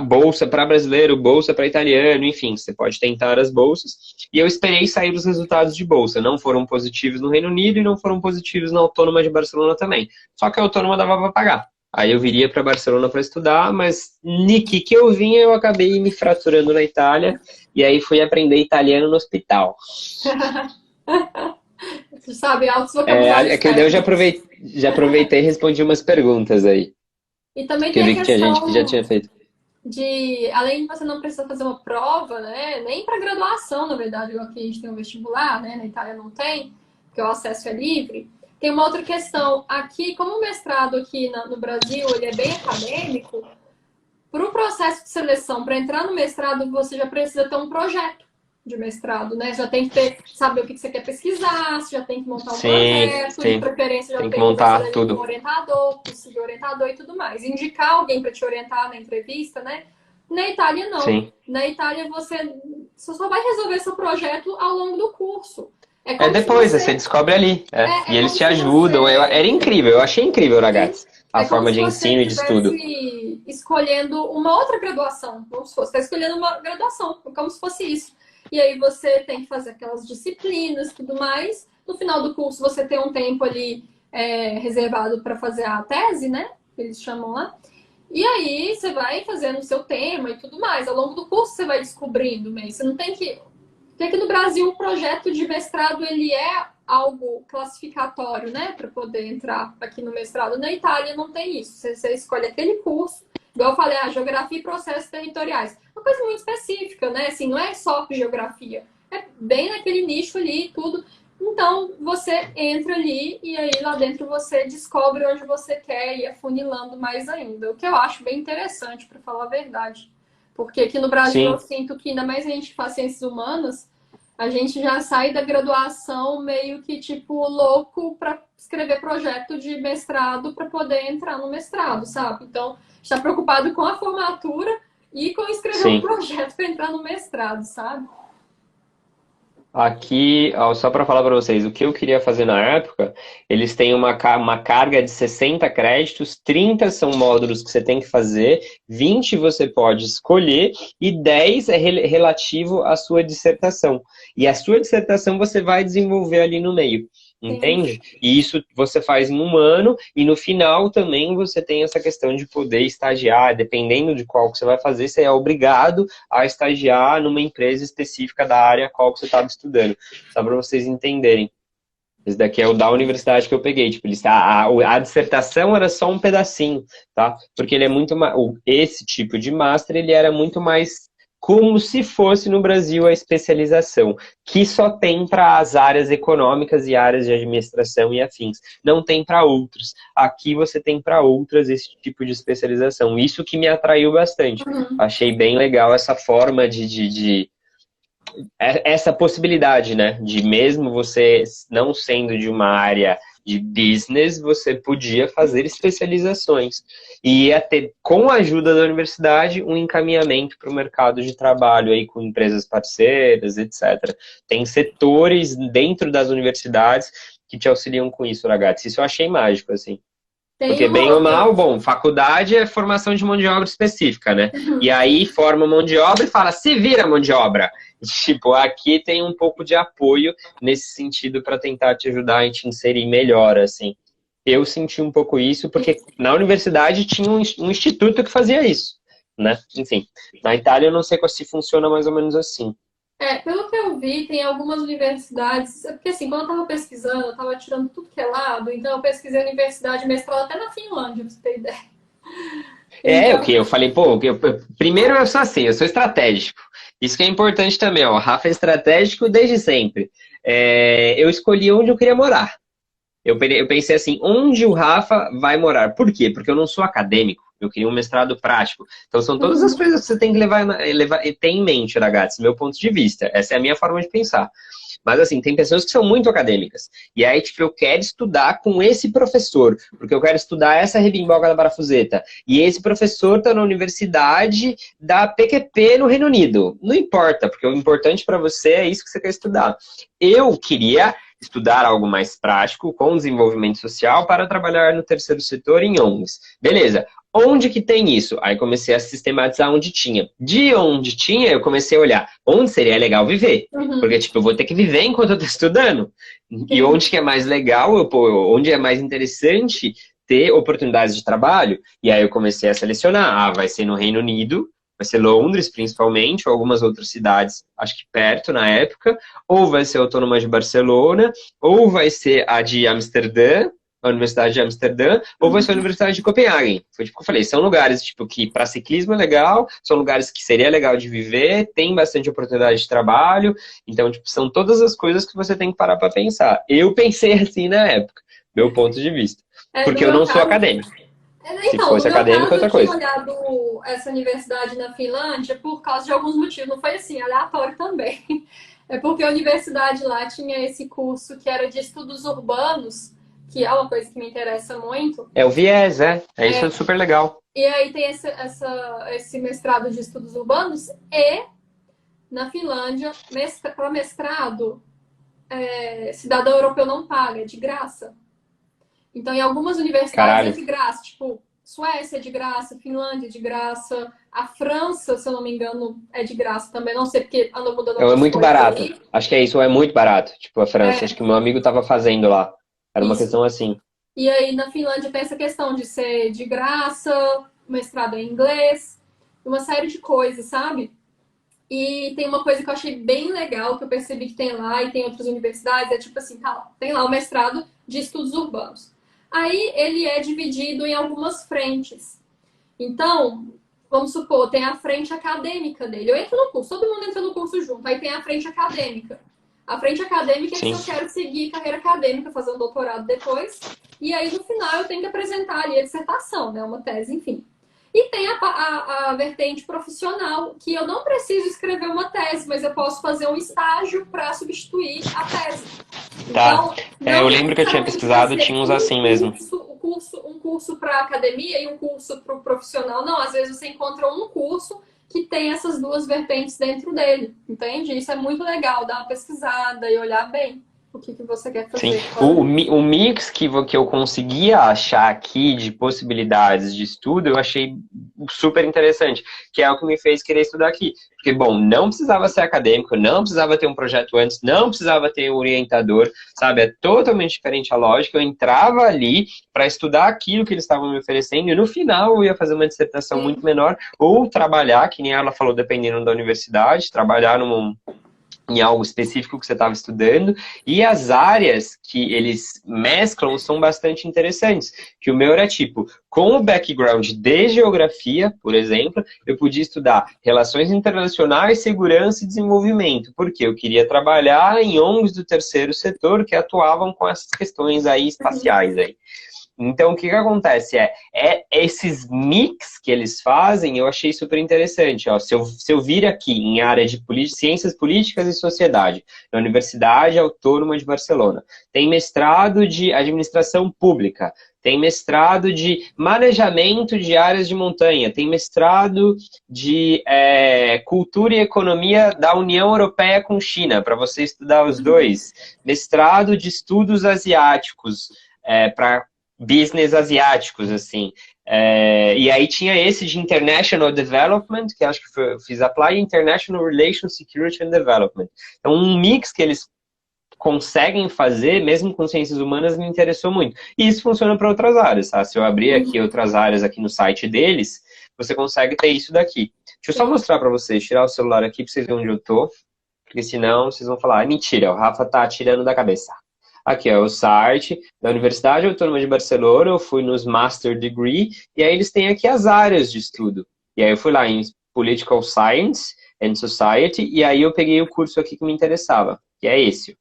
bolsa para brasileiro, bolsa para italiano, enfim, você pode tentar as bolsas. E eu esperei sair os resultados de bolsa. Não foram positivos no Reino Unido e não foram positivos na Autônoma de Barcelona também. Só que a Autônoma dava para pagar. Aí eu viria para Barcelona para estudar, mas Niki que eu vinha, eu acabei me fraturando na Itália e aí fui aprender italiano no hospital. Você sabe, altos vocabulários É que eu técnicos. já aproveitei e respondi umas perguntas aí, E também que eu tem a vi que tinha gente que já questão tinha feito. de, além de você não precisar fazer uma prova, né? Nem para graduação, na verdade, igual aqui a gente tem um vestibular, né? Na Itália não tem, porque o acesso é livre. Tem uma outra questão. Aqui, como o mestrado aqui no Brasil, ele é bem acadêmico, para o processo de seleção, para entrar no mestrado, você já precisa ter um projeto de mestrado, né? Já tem que saber o que você quer pesquisar, você já tem que montar um Sim, projeto, de sim. preferência já Tem que tem que conversar montar ali com o tudo. orientador, conseguir orientador e tudo mais. Indicar alguém para te orientar na entrevista, né? Na Itália, não. Sim. Na Itália, você só vai resolver seu projeto ao longo do curso. É É como se depois, você você. descobre ali. É E eles como te se ajudam. você. Era incrível, eu achei incrível, Sim. Ragazzi, a É como forma se de você ensino e de estudo. estivesse escolhendo uma outra graduação. Como se fosse, está escolhendo uma graduação, como se fosse isso. E aí você tem que fazer aquelas disciplinas e tudo mais. No final do curso, você tem um tempo ali reservado para fazer a tese, né? Eles chamam lá. E aí você vai fazendo o seu tema e tudo mais. Ao longo do curso você vai descobrindo mesmo. Você não tem que. Porque aqui no Brasil o projeto de mestrado ele é algo classificatório, né? Para poder entrar aqui no mestrado. Na Itália não tem isso. Você escolhe aquele curso. Igual eu falei, geografia e processos territoriais. Uma coisa muito específica, né? Assim, não é só geografia. É bem naquele nicho ali, tudo. Então, você entra ali e aí lá dentro você descobre onde você quer ir afunilando mais ainda. O que eu acho bem interessante, para falar a verdade. Porque aqui no Brasil eu Sim, sinto que ainda mais a gente faz ciências humanas, a gente já sai da graduação meio que tipo louco para escrever projeto de mestrado para poder entrar no mestrado, sabe? Então, está preocupado com a formatura e com escrever um sim. projeto para entrar no mestrado, sabe? Aqui, ó, só para falar para vocês, o que eu queria fazer na época, eles têm uma carga de 60 créditos, 30 são módulos que você tem que fazer, 20 você pode escolher e 10 é relativo à sua dissertação. E a sua dissertação você vai desenvolver ali no meio. Sim. Entende? E isso você faz em um ano, e no final também você tem essa questão de poder estagiar, dependendo de qual que você vai fazer, você é obrigado a estagiar numa empresa específica da área a qual você estava estudando. Só para vocês entenderem. Esse daqui é o da universidade que eu peguei. Tipo, a dissertação era só um pedacinho, tá? Porque ele é muito mais. Esse tipo de master, ele era muito mais como se fosse no Brasil a especialização, que só tem para as áreas econômicas e áreas de administração e afins. Não tem para outros. Aqui você tem para outras esse tipo de especialização. Isso que me atraiu bastante. Uhum. Achei bem legal essa forma essa possibilidade, né? De mesmo você não sendo de uma área de business, você podia fazer especializações. E ia ter, com a ajuda da universidade, um encaminhamento para o mercado de trabalho aí com empresas parceiras, etc. Tem setores dentro das universidades que te auxiliam com isso, Ragazzi. Isso eu achei mágico, assim. Tem Porque uma bem ou outra. mal, bom, faculdade é formação de mão de obra específica, né? E aí forma mão de obra e fala, se vira mão de obra. Tipo, aqui tem um pouco de apoio nesse sentido para tentar te ajudar a te inserir melhor, assim. Eu senti um pouco isso porque na universidade tinha um instituto que fazia isso, né? Enfim, na Itália eu não sei se funciona mais ou menos assim. Pelo que eu vi, tem algumas universidades. Porque assim, quando eu estava pesquisando, eu estava tirando tudo que é lado, então eu pesquisei universidade mestrado até na Finlândia, pra você ter ideia. É, o Então, que eu falei, pô, primeiro eu sou assim, eu sou estratégico. Isso que é importante também, ó. O Rafa é estratégico desde sempre. Eu escolhi onde eu queria morar. Eu pensei assim, onde o Rafa vai morar? Por quê? Porque eu não sou acadêmico, eu queria um mestrado prático. Então são todas as coisas que você tem que levar e ter em mente, ragazzi, meu ponto de vista. Essa é a minha forma de pensar. Mas assim, tem pessoas que são muito acadêmicas. E aí, tipo, eu quero estudar com esse professor, porque eu quero estudar essa rebimboca da parafuseta. E esse professor está na universidade da PQP no Reino Unido. Não importa, porque o importante para você é isso que você quer estudar. Eu queria estudar algo mais prático, com desenvolvimento social, para trabalhar no terceiro setor em ONGs. Beleza. onde que tem isso? Aí comecei a sistematizar onde tinha. De onde tinha, eu comecei a olhar onde seria legal viver. Porque, tipo, eu vou ter que viver enquanto eu tô estudando. E onde que é mais legal, onde é mais interessante ter oportunidades de trabalho. E aí eu comecei a selecionar. Ah, vai ser no Reino Unido, vai ser Londres, principalmente, ou algumas outras cidades, acho que perto na época, ou vai ser a Autônoma de Barcelona, ou vai ser a de Amsterdã, a Universidade de Amsterdã, ou vai ser a Universidade de Copenhague. Foi tipo que eu falei, são lugares tipo que para ciclismo é legal, são lugares que seria legal de viver, tem bastante oportunidade de trabalho, então tipo, são todas as coisas que você tem que parar para pensar. Eu pensei assim na época, meu ponto de vista, No porque eu meu não sou caso, acadêmico. Se então, no fosse meu acadêmico, é caso, eu outra tinha coisa. olhado essa universidade na Finlândia por causa de alguns motivos. Não foi assim, aleatório também. É porque a universidade lá tinha esse curso que era de estudos urbanos, que é uma coisa que me interessa muito. É o viés, isso é super legal. E aí tem esse mestrado de estudos urbanos e na Finlândia, para mestrado, cidadão europeu não paga, é de graça. Então, em algumas universidades é Caralho. de graça, tipo, Suécia é de graça, Finlândia é de graça, a França, se eu não me engano, é de graça também, não sei porque andou mudando É algumas muito coisas barato. aí. Acho que é isso, ou é muito barato. Tipo, a França. Acho que meu amigo tava fazendo lá. Era uma Isso. questão assim. E aí, na Finlândia tem essa questão de ser de graça, mestrado em inglês, uma série de coisas, sabe? E tem uma coisa que eu achei bem legal, que eu percebi que tem lá e tem outras universidades, é tipo assim, tá, tem lá o mestrado de estudos urbanos. Aí ele é dividido em algumas frentes. Então, vamos supor, tem a frente acadêmica dele. Eu entro no curso, todo mundo entra no curso junto. Aí tem a frente acadêmica. A frente acadêmica é se Sim. eu quero seguir carreira acadêmica, fazer um doutorado depois. E aí, no final, eu tenho que apresentar ali a dissertação, né? Uma tese, enfim. E tem a vertente profissional, que eu não preciso escrever uma tese, mas eu posso fazer um estágio para substituir a tese. Tá. Então, Eu não lembro que eu tinha necessariamente vai pesquisado, ser tinha uns assim mesmo. um curso para academia e um curso para o profissional. Não, às vezes você encontra um curso que tem essas duas vertentes dentro dele, entende? Isso é muito legal, dar uma pesquisada e olhar bem o que você quer Sim. fazer. O mix que eu conseguia achar aqui de possibilidades de estudo, eu achei super interessante, que é o que me fez querer estudar aqui. Porque, bom, não precisava ser acadêmico, não precisava ter um projeto antes, não precisava ter um orientador, sabe? É totalmente diferente a lógica. Eu entrava ali para estudar aquilo que eles estavam me oferecendo e no final eu ia fazer uma dissertação muito menor ou trabalhar, que nem ela falou, dependendo da universidade, trabalhar em algo específico que você estava estudando, e as áreas que eles mesclam são bastante interessantes, que o meu era tipo, com o background de geografia, por exemplo, eu podia estudar relações internacionais, segurança e desenvolvimento, porque eu queria trabalhar em ONGs do terceiro setor que atuavam com essas questões aí espaciais aí. Então, o que acontece esses mix que eles fazem, eu achei super interessante. Ó, se eu vir aqui em área de ciências políticas e sociedade, na Universidade Autônoma de Barcelona, tem mestrado de administração pública, tem mestrado de manejamento de áreas de montanha, tem mestrado de cultura e economia da União Europeia com China, para você estudar os dois, mestrado de estudos asiáticos, para business asiáticos, assim. E aí tinha esse de International Development, que acho que eu fiz Apply International Relations, Security and Development. Então, um mix que eles conseguem fazer, mesmo com ciências humanas, me interessou muito. E isso funciona para outras áreas, tá? Se eu abrir aqui outras áreas aqui no site deles, você consegue ter isso daqui. Deixa eu só mostrar para vocês, tirar o celular aqui para vocês verem onde eu tô, porque senão vocês vão falar, mentira, o Rafa tá tirando da cabeça. Aqui é o site da Universidade Autônoma de Barcelona, eu fui nos Master Degree, e aí eles têm aqui as áreas de estudo. E aí eu fui lá em Political Science and Society, e aí eu peguei o curso aqui que me interessava, que é esse.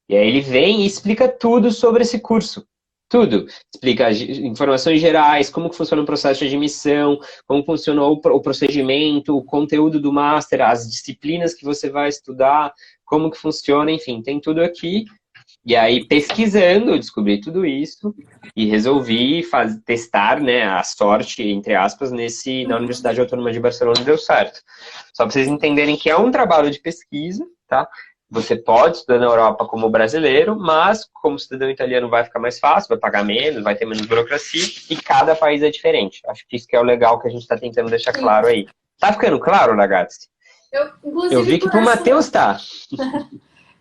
E aí ele vem e explica tudo sobre esse curso. Tudo. Explica informações gerais, como que funciona o processo de admissão, como funcionou o procedimento, o conteúdo do Master, as disciplinas que você vai estudar, como que funciona, enfim, tem tudo aqui. E aí, pesquisando, eu descobri tudo isso e resolvi testar, né, a sorte, entre aspas, na Universidade Autônoma de Barcelona e deu certo. Só para vocês entenderem que é um trabalho de pesquisa, tá? você pode estudar na Europa como brasileiro, mas como cidadão italiano vai ficar mais fácil, vai pagar menos, vai ter menos burocracia, e cada país é diferente. Acho que isso que é o legal que a gente está tentando deixar Sim. claro aí. Tá ficando claro, ragazzi? Eu vi que pro Matheus tá.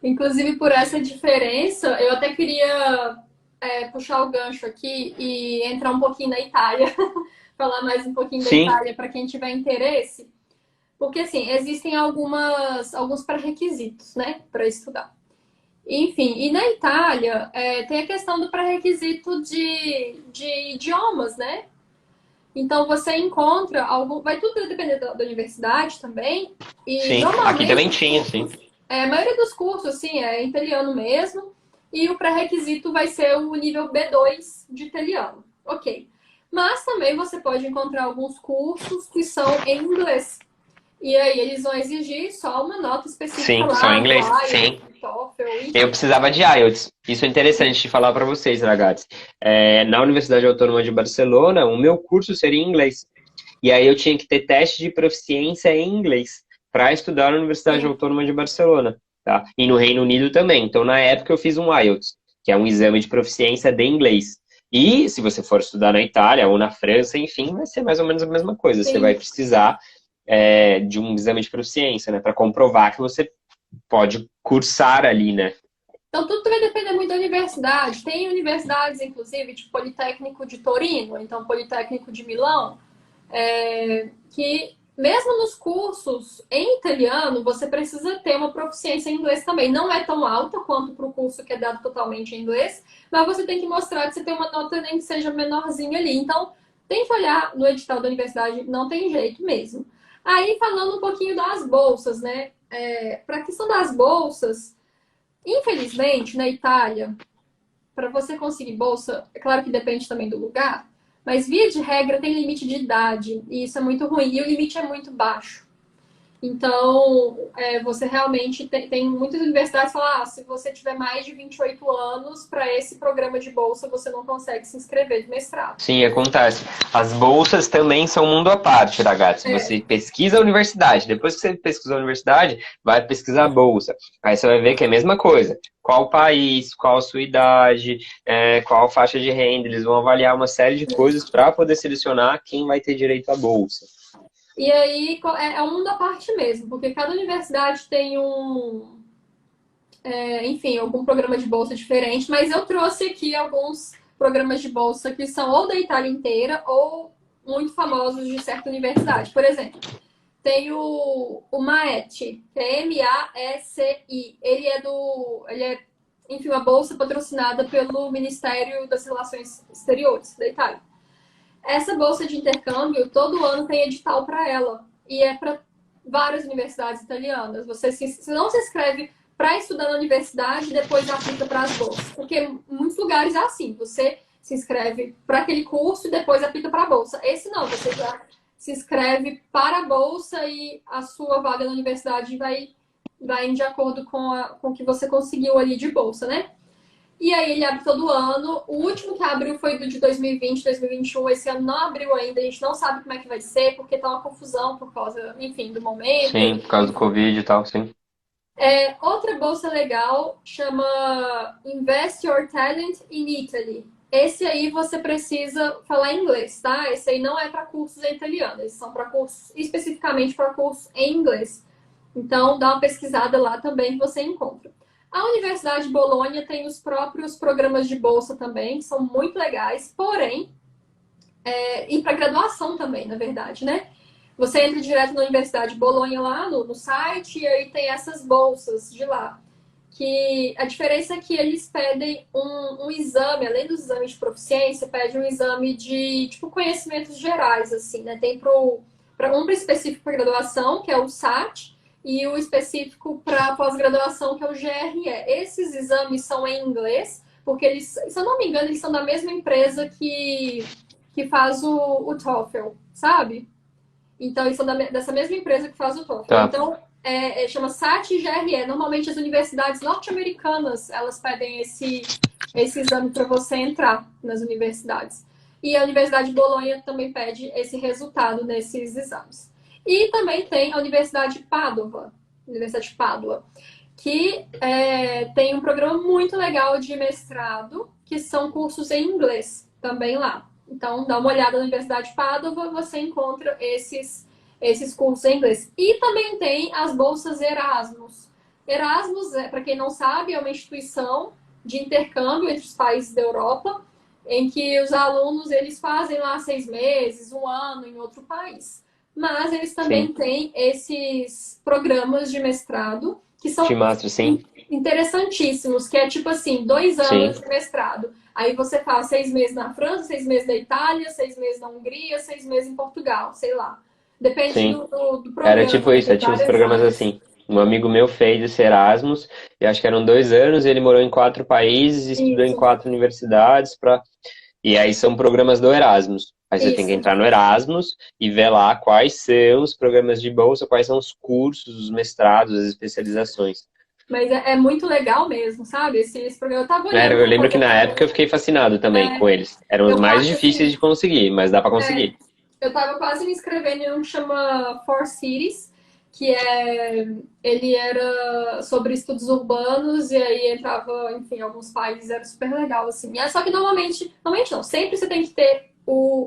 Inclusive, por essa diferença, eu até queria puxar o gancho aqui e entrar um pouquinho na Itália, falar mais um pouquinho da Sim. Itália para quem tiver interesse. Porque, assim, existem alguns pré-requisitos, né, para estudar. Enfim, e na Itália tem a questão do pré-requisito de idiomas, né? Então, você encontra vai tudo depender da universidade também. E Sim, normalmente aqui também tinha, sim. a maioria dos cursos, assim, é italiano mesmo. E o pré-requisito vai ser o nível B2 de italiano. Ok. Mas também você pode encontrar alguns cursos que são em inglês. E aí eles vão exigir só uma nota específica Sim, lá, só em inglês, do IELTS, sim. do TOEFL. Eu precisava de IELTS. Isso é interessante de falar para vocês, ragazzi. Na Universidade Autônoma de Barcelona, o meu curso seria em inglês. E aí eu tinha que ter teste de proficiência em inglês para estudar na Universidade Autônoma de Barcelona, tá? E no Reino Unido também. Então, na época, eu fiz um IELTS, que é um exame de proficiência de inglês. E se você for estudar na Itália ou na França, enfim, vai ser mais ou menos a mesma coisa. Sim. Você vai precisar de um exame de proficiência, né? Para comprovar que você pode cursar ali, né? Então, tudo vai depender muito da universidade. Tem universidades, inclusive, tipo Politécnico de Torino, então Politécnico de Milão, que mesmo nos cursos em italiano, você precisa ter uma proficiência em inglês também. Não é tão alta quanto para o curso que é dado totalmente em inglês, mas você tem que mostrar que você tem uma nota nem que seja menorzinha ali. Então, tem que olhar no edital da universidade, não tem jeito mesmo. Aí, falando um pouquinho das bolsas, né? Para a questão das bolsas, infelizmente, na Itália, para você conseguir bolsa, é claro que depende também do lugar, mas via de regra tem limite de idade, e isso é muito ruim, e o limite é muito baixo. Então, você realmente tem muitas universidades que falam, se você tiver mais de 28 anos, para esse programa de bolsa, você não consegue se inscrever de mestrado. Sim, acontece. As bolsas também são um mundo à parte, ragazzi. Você pesquisa a universidade, depois que você pesquisou a universidade, vai pesquisar a bolsa. Aí você vai ver que é a mesma coisa. Qual país, qual a sua idade, qual a faixa de renda. Eles vão avaliar uma série de coisas para poder selecionar quem vai ter direito à bolsa. E aí é um mundo à parte mesmo, porque cada universidade tem enfim, algum programa de bolsa diferente, mas eu trouxe aqui alguns programas de bolsa que são ou da Itália inteira ou muito famosos de certa universidade. Por exemplo, tem o MAECI, que é M-A-E-C-I. Ele é, enfim, uma bolsa patrocinada pelo Ministério das Relações Exteriores da Itália. Essa bolsa de intercâmbio, todo ano tem edital para ela. E é para várias universidades italianas. Você não se inscreve para estudar na universidade e depois aplica para as bolsas. Porque em muitos lugares é assim. Você se inscreve para aquele curso e depois aplica para a bolsa. Esse não, você já se inscreve para a bolsa e a sua vaga na universidade vai de acordo com o que você conseguiu ali de bolsa, né? E aí ele abre todo ano. O último que abriu foi do de 2020, 2021. Esse ano não abriu ainda. A gente não sabe como é que vai ser, porque tá uma confusão por causa, enfim, do momento. Sim, por causa do Covid e tal, sim. Outra bolsa legal chama Invest Your Talent in Italy. Esse aí você precisa falar inglês, tá? Esse aí não é para cursos em italiano. Esses são para cursos, especificamente para cursos em inglês. Então, dá uma pesquisada lá também que você encontra. A Universidade de Bolonha tem os próprios programas de bolsa também, que são muito legais, porém, e para graduação também, na verdade, né? Você entra direto na Universidade de Bolonha lá no site e aí tem essas bolsas de lá. Que a diferença é que eles pedem um exame, além dos exames de proficiência, pede um exame de tipo conhecimentos gerais, assim, né? Tem um específico para graduação, que é o SAT, e o específico para pós-graduação, que é o GRE. Esses exames são em inglês, porque eles, se eu não me engano, eles são da mesma empresa que faz o TOEFL, sabe? Então, eles são dessa mesma empresa que faz o TOEFL. Tá. Então, chama SAT e GRE. Normalmente, as universidades norte-americanas, elas pedem esse exame para você entrar nas universidades. E a Universidade de Bolonha também pede esse resultado nesses exames. E também tem a Universidade de Padova, que tem um programa muito legal de mestrado, que são cursos em inglês também lá. Então, dá uma olhada na Universidade de Padova, você encontra esses cursos em inglês. E também tem as bolsas Erasmus. Erasmus, para quem não sabe, é uma instituição de intercâmbio entre os países da Europa, em que os alunos eles fazem lá 6 meses, um ano em outro país. Mas eles também Sim. têm esses programas de mestrado que De são master, sim. interessantíssimos, que é tipo assim, 2 anos Sim. de mestrado. Aí você faz 6 meses na França, 6 meses na Itália, 6 meses na Hungria, 6 meses em Portugal, sei lá. Depende Sim. do Era programa, tipo né? isso, Tem eu tinha uns várias programas áreas. assim. Um amigo meu fez esse Erasmus, e acho que eram 2 anos, e ele morou em 4 países, estudou em Isso, 4 universidades, e aí são programas do Erasmus. Aí você tem que isso. entrar no Erasmus e ver lá quais são os programas de bolsa, quais são os cursos, os mestrados, as especializações. Mas é muito legal mesmo, sabe? Esse programa. Eu tava olhando Eu para lembro que poder na época eu fazer. fiquei fascinado também com É, eles. Eram os eu, mais difíceis assim, de conseguir, mas dá para conseguir. eu tava quase me inscrevendo em um que chama Four Cities, que ele era sobre estudos urbanos e aí entrava, enfim, alguns países, era super legal, assim. Só que normalmente não, sempre você tem que ter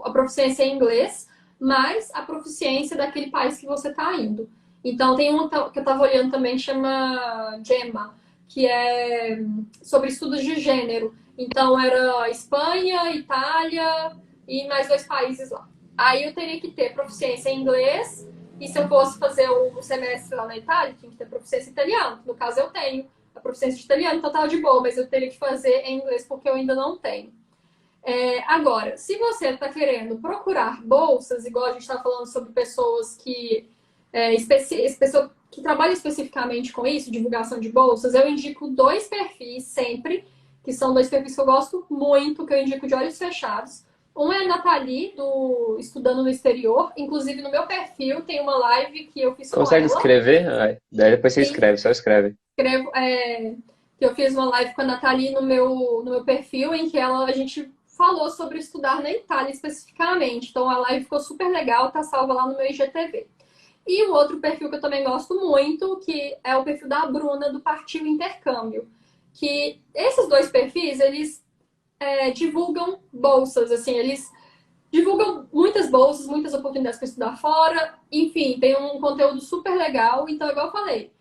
a proficiência em inglês, mais a proficiência daquele país que você tá indo. Então tem um que eu tava olhando também, chama GEMA, que é sobre estudos de gênero. Então era Espanha, Itália e mais 2 países lá. Aí eu teria que ter proficiência em inglês, e se eu fosse fazer o semestre lá na Itália, tinha que ter proficiência em italiano. No caso, eu tenho a proficiência de italiano, então tava de boa, mas eu teria que fazer em inglês porque eu ainda não tenho. Agora, se você está querendo procurar bolsas, igual a gente está falando sobre pessoas pessoa que trabalham especificamente com isso, divulgação de bolsas, eu indico 2 perfis sempre, que são 2 perfis que eu gosto muito, que eu indico de olhos fechados. Um é a Nathalie, do Estudando no Exterior. Inclusive, no meu perfil tem uma live que eu fiz com Consegue ela. escrever? Ai, daí depois você Sim, escreve, só escreve. escrevo, que eu fiz uma live com a Nathalie no meu perfil, em que a gente falou sobre estudar na Itália especificamente. Então, a live ficou super legal, tá salva lá no meu IGTV. E o outro perfil que eu também gosto muito, que é o perfil da Bruna, do Partiu Intercâmbio. Que esses 2 perfis, eles divulgam bolsas, assim, eles divulgam muitas bolsas, muitas oportunidades para estudar fora, enfim, tem um conteúdo super legal. Então, igual eu falei,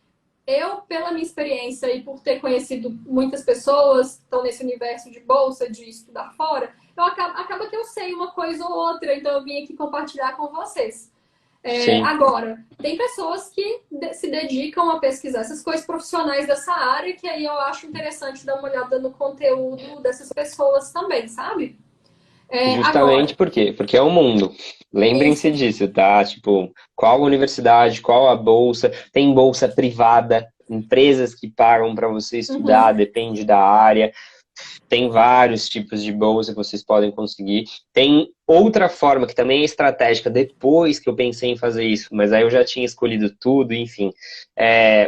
eu, pela minha experiência e por ter conhecido muitas pessoas que estão nesse universo de bolsa, de estudar fora, acaba que eu sei uma coisa ou outra, então eu vim aqui compartilhar com vocês. Sim. Agora, tem pessoas que se dedicam a pesquisar essas coisas profissionais dessa área, que aí eu acho interessante dar uma olhada no conteúdo dessas pessoas também, sabe? Justamente Agora, por quê? Porque é o mundo. Lembrem-se isso. disso, tá? Tipo, qual universidade, qual a bolsa? Tem bolsa privada, empresas que pagam para você estudar, Uhum. depende da área. Tem vários tipos de bolsa que vocês podem conseguir. Tem outra forma que também é estratégica, depois que eu pensei em fazer isso, mas aí eu já tinha escolhido tudo, enfim.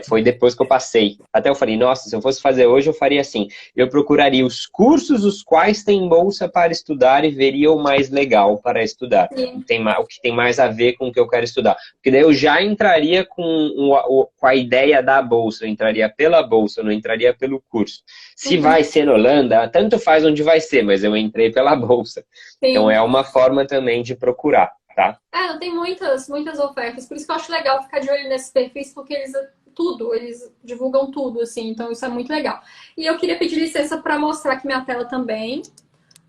Foi depois que eu passei. Até eu falei, nossa, se eu fosse fazer hoje, eu faria assim. Eu procuraria os cursos os quais têm bolsa para estudar e veria o mais legal para estudar. Sim. O que tem mais a ver com o que eu quero estudar. Porque daí eu já entraria com a ideia da bolsa, eu entraria pela bolsa, eu não entraria pelo curso. Se vai Uhum. ser na Holanda, tanto faz onde vai ser, mas eu entrei pela bolsa. Então Sim. é uma forma também de procurar, tá? Não tem muitas ofertas. Por isso que eu acho legal ficar de olho nesses perfis, porque eles divulgam tudo, assim, então isso é muito legal. E eu queria pedir licença para mostrar aqui minha tela também.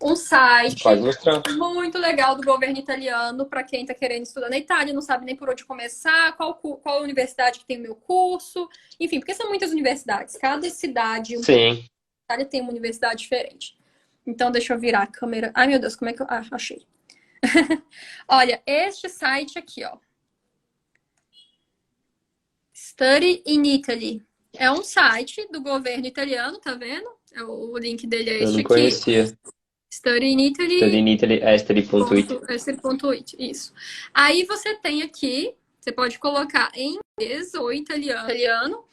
Um Pode site mostrar. muito legal do governo italiano para quem está querendo estudar na Itália, não sabe nem por onde começar, qual universidade que tem o meu curso, enfim, porque são muitas universidades. Cada cidade, Sim. Itália tem uma universidade diferente. Então, deixa eu virar a câmera. Ai, meu Deus, como é que eu. Achei. Olha, este site aqui, ó. Study in Italy. É um site do governo italiano, tá vendo? O link dele é Eu este não aqui. conhecia. Study in Study Italy. in Italy, Esteri.it. Esteri.it, isso. Aí você tem aqui, você pode colocar em inglês ou italiano.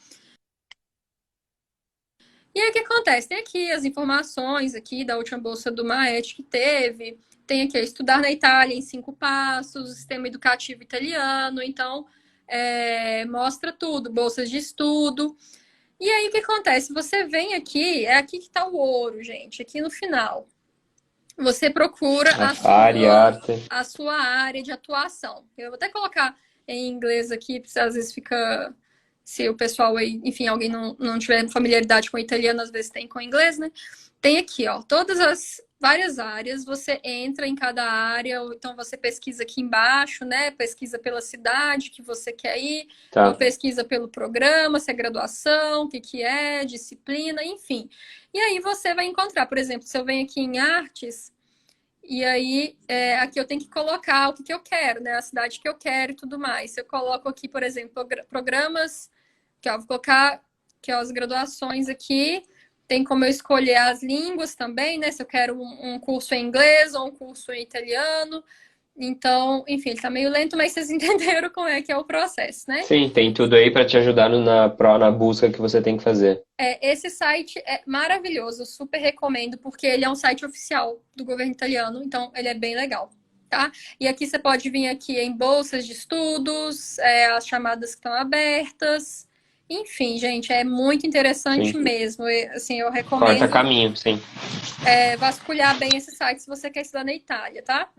E aí o que acontece? Tem aqui as informações aqui da última bolsa do Maet que teve. Tem aqui estudar na Itália em 5 passos, o sistema educativo italiano. Então, mostra tudo, bolsas de estudo. E aí, o que acontece? Você vem aqui, é aqui que está o ouro, gente, aqui no final. Você procura Área, arte. a sua área de atuação. Eu vou até colocar em inglês aqui, porque às vezes fica... Se o pessoal aí, enfim, alguém não tiver familiaridade com o italiano, às vezes tem com o inglês, né? Tem aqui, ó, todas as várias áreas, você entra em cada área, ou então você pesquisa aqui embaixo, né? Pesquisa pela cidade que você quer ir, ou Tá. pesquisa pelo programa, se é graduação, o que que é, disciplina, enfim. E aí você vai encontrar, por exemplo, se eu venho aqui em artes, e aí aqui eu tenho que colocar o que que eu quero, né? A cidade que eu quero e tudo mais. Se eu coloco aqui, por exemplo, programas, que eu vou colocar que as graduações aqui, tem como eu escolher as línguas também, né? Se eu quero um curso em inglês ou um curso em italiano. Então, enfim, ele tá meio lento, mas vocês entenderam como é que é o processo, né? Sim, tem tudo aí para te ajudar na busca que você tem que fazer. Esse site é maravilhoso, eu super recomendo, porque ele é um site oficial do governo italiano, então ele é bem legal, tá? E aqui você pode vir aqui em bolsas de estudos, as chamadas que estão abertas, enfim, gente, é muito interessante Sim. mesmo. Assim, eu Corta recomendo caminho, sim. vasculhar bem esse site se você quer estudar na Itália, tá?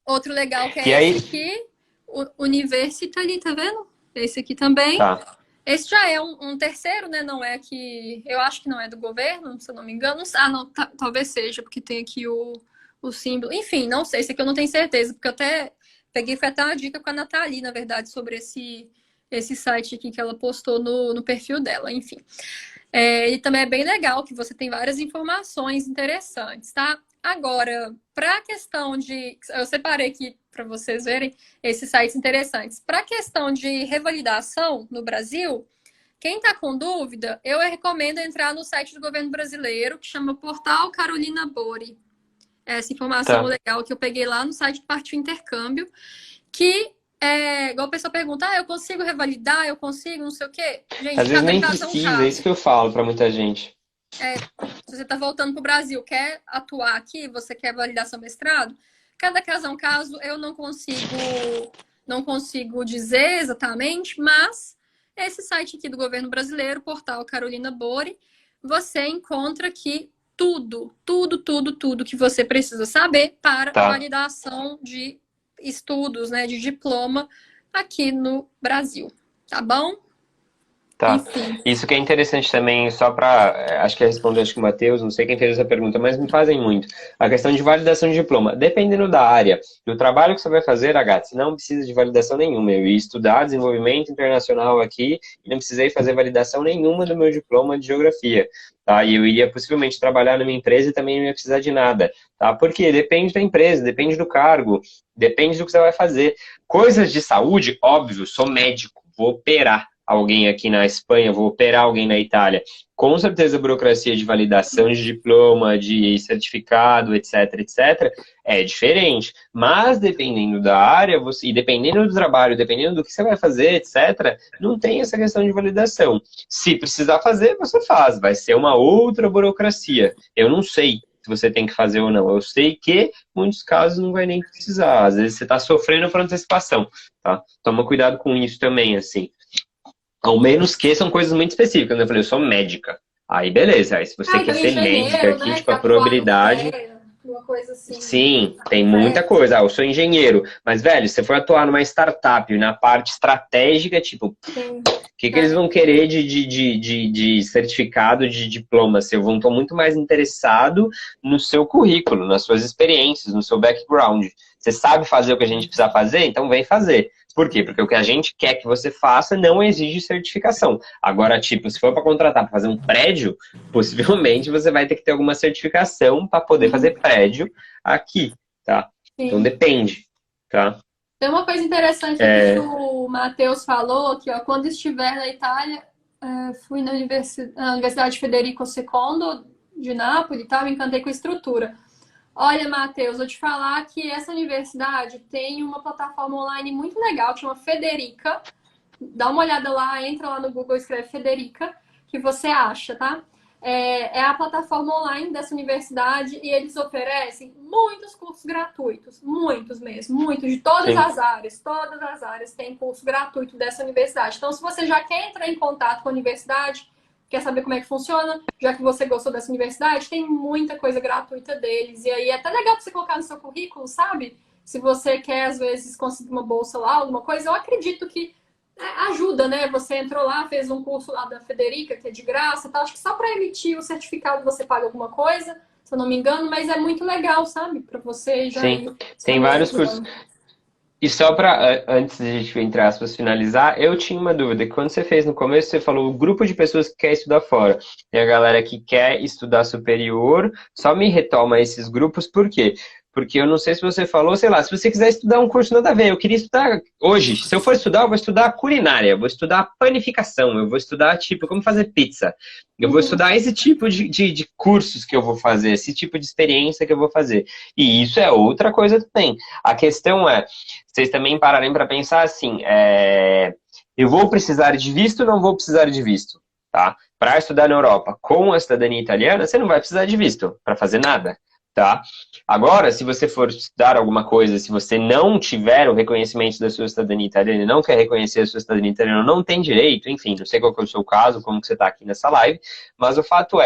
Outro legal que E é esse aí, aqui, o Universitali, tá vendo? Esse aqui também. tá. Esse já é um terceiro, né? Não é que... Eu acho que não é do governo, se eu não me engano. Ah, não, talvez seja, porque tem aqui o símbolo. Enfim, não sei. Esse aqui eu não tenho certeza, porque eu até peguei, foi até uma dica com a Nathalie, na verdade, sobre esse site aqui que ela postou no perfil dela. Enfim. Ele também é bem legal, que você tem várias informações interessantes, tá? Agora, para a questão de... Eu separei aqui para vocês verem esses sites interessantes. Para a questão de revalidação no Brasil, quem está com dúvida, eu recomendo entrar no site do governo brasileiro, que chama Portal Carolina Bori. Essa informação Tá. legal que eu peguei lá no site do Partiu Intercâmbio, que igual a pessoa pergunta, eu consigo revalidar, eu consigo, não sei o quê. Gente, Às vezes cada nem caso é um precisa, é isso caso. que eu falo para muita gente. Se você está voltando para o Brasil, quer atuar aqui, você quer validar seu mestrado, cada caso é um caso, eu não consigo dizer exatamente, mas esse site aqui do governo brasileiro, portal Carolina Bori, você encontra aqui tudo que você precisa saber para a Tá. validação de estudos, né, de diploma aqui no Brasil, tá bom? Tá. Enfim. Isso que é interessante também, só para. Acho que responder, acho que o Matheus, não sei quem fez essa pergunta, mas me fazem muito. A questão de validação de diploma. Dependendo da área, do trabalho que você vai fazer, Agatha, não precisa de validação nenhuma. Eu ia estudar desenvolvimento internacional aqui e não precisei fazer validação nenhuma do meu diploma de geografia. Tá? E eu iria possivelmente trabalhar numa empresa e também não ia precisar de nada. Tá? Porque depende da empresa, depende do cargo, depende do que você vai fazer. Coisas de saúde, óbvio, sou médico, vou operar alguém aqui na Espanha, vou operar alguém na Itália. Com certeza a burocracia de validação de diploma, de certificado, etc, etc, é diferente. Mas dependendo da área, e dependendo do trabalho, dependendo do que você vai fazer, etc, não tem essa questão de validação. Se precisar fazer, você faz. Vai ser uma outra burocracia. Eu não sei se você tem que fazer ou não. Eu sei que, em muitos casos, não vai nem precisar. Às vezes você está sofrendo por antecipação, tá? Toma cuidado com isso também, assim. Ao menos que são coisas muito específicas, né? Eu falei, eu sou médica. Aí, beleza. Aí, se você quer Tem ser médica engenheiro, aqui, né? tipo, Que a atua no probabilidade. uma coisa assim. Sim, tem muita coisa. Ah, eu sou engenheiro. Mas, velho, se você for atuar numa startup, na parte estratégica, tipo, Sim. o que eles vão querer de certificado, de diploma? Se eu vou estou muito mais interessado no seu currículo, nas suas experiências, no seu background. Você sabe fazer o que a gente precisa fazer? Então vem fazer. Por quê? Porque o que a gente quer que você faça não exige certificação. Agora, tipo, se for para contratar para fazer um prédio, possivelmente você vai ter que ter alguma certificação para poder fazer prédio aqui, tá? Então Sim. depende, tá? Tem uma coisa interessante aqui que o Matheus falou, que ó, quando estiver na Itália, fui na Universidade Federico II de Nápoles, tá? Me encantei com a estrutura. Olha, Matheus, vou te falar que essa universidade tem uma plataforma online muito legal, que chama Federica. Dá uma olhada lá, entra lá no Google, escreve Federica, que você acha, tá? É a plataforma online dessa universidade e eles oferecem muitos cursos gratuitos, muitos mesmo, muitos, de todas Sim. todas as áreas tem curso gratuito dessa universidade. Então, se você já quer entrar em contato com a universidade, quer saber como é que funciona, já que você gostou dessa universidade, tem muita coisa gratuita deles. E aí é até legal pra você colocar no seu currículo, sabe? Se você quer, às vezes, conseguir uma bolsa lá, alguma coisa, eu acredito que ajuda, né? Você entrou lá, fez um curso lá da Federica, que é de graça, tá? Acho que só para emitir o certificado você paga alguma coisa, se eu não me engano, mas é muito legal, sabe? Para você já Sim, ir se tem vários cursos. familiarizando. E só para, antes de a gente, entre aspas, finalizar, eu tinha uma dúvida, que quando você fez no começo, você falou o grupo de pessoas que quer estudar fora. Tem a galera que quer estudar superior, só me retoma esses grupos, por quê? Porque eu não sei se você falou, sei lá, se você quiser estudar um curso nada a ver, eu queria estudar hoje, se eu for estudar, eu vou estudar culinária, eu vou estudar panificação, eu vou estudar, tipo, como fazer pizza. Eu vou Uhum. estudar esse tipo de cursos que eu vou fazer, esse tipo de experiência que eu vou fazer. E isso é outra coisa também. A questão é, vocês também pararem para pensar assim, eu vou precisar de visto ou não vou precisar de visto? Tá? Para estudar na Europa com a cidadania italiana, você não vai precisar de visto para fazer nada. Tá? Agora, se você for estudar alguma coisa, se você não tiver o reconhecimento da sua cidadania italiana e não quer reconhecer a sua cidadania italiana, não tem direito, enfim, não sei qual que é o seu caso, como que você está aqui nessa live, mas o fato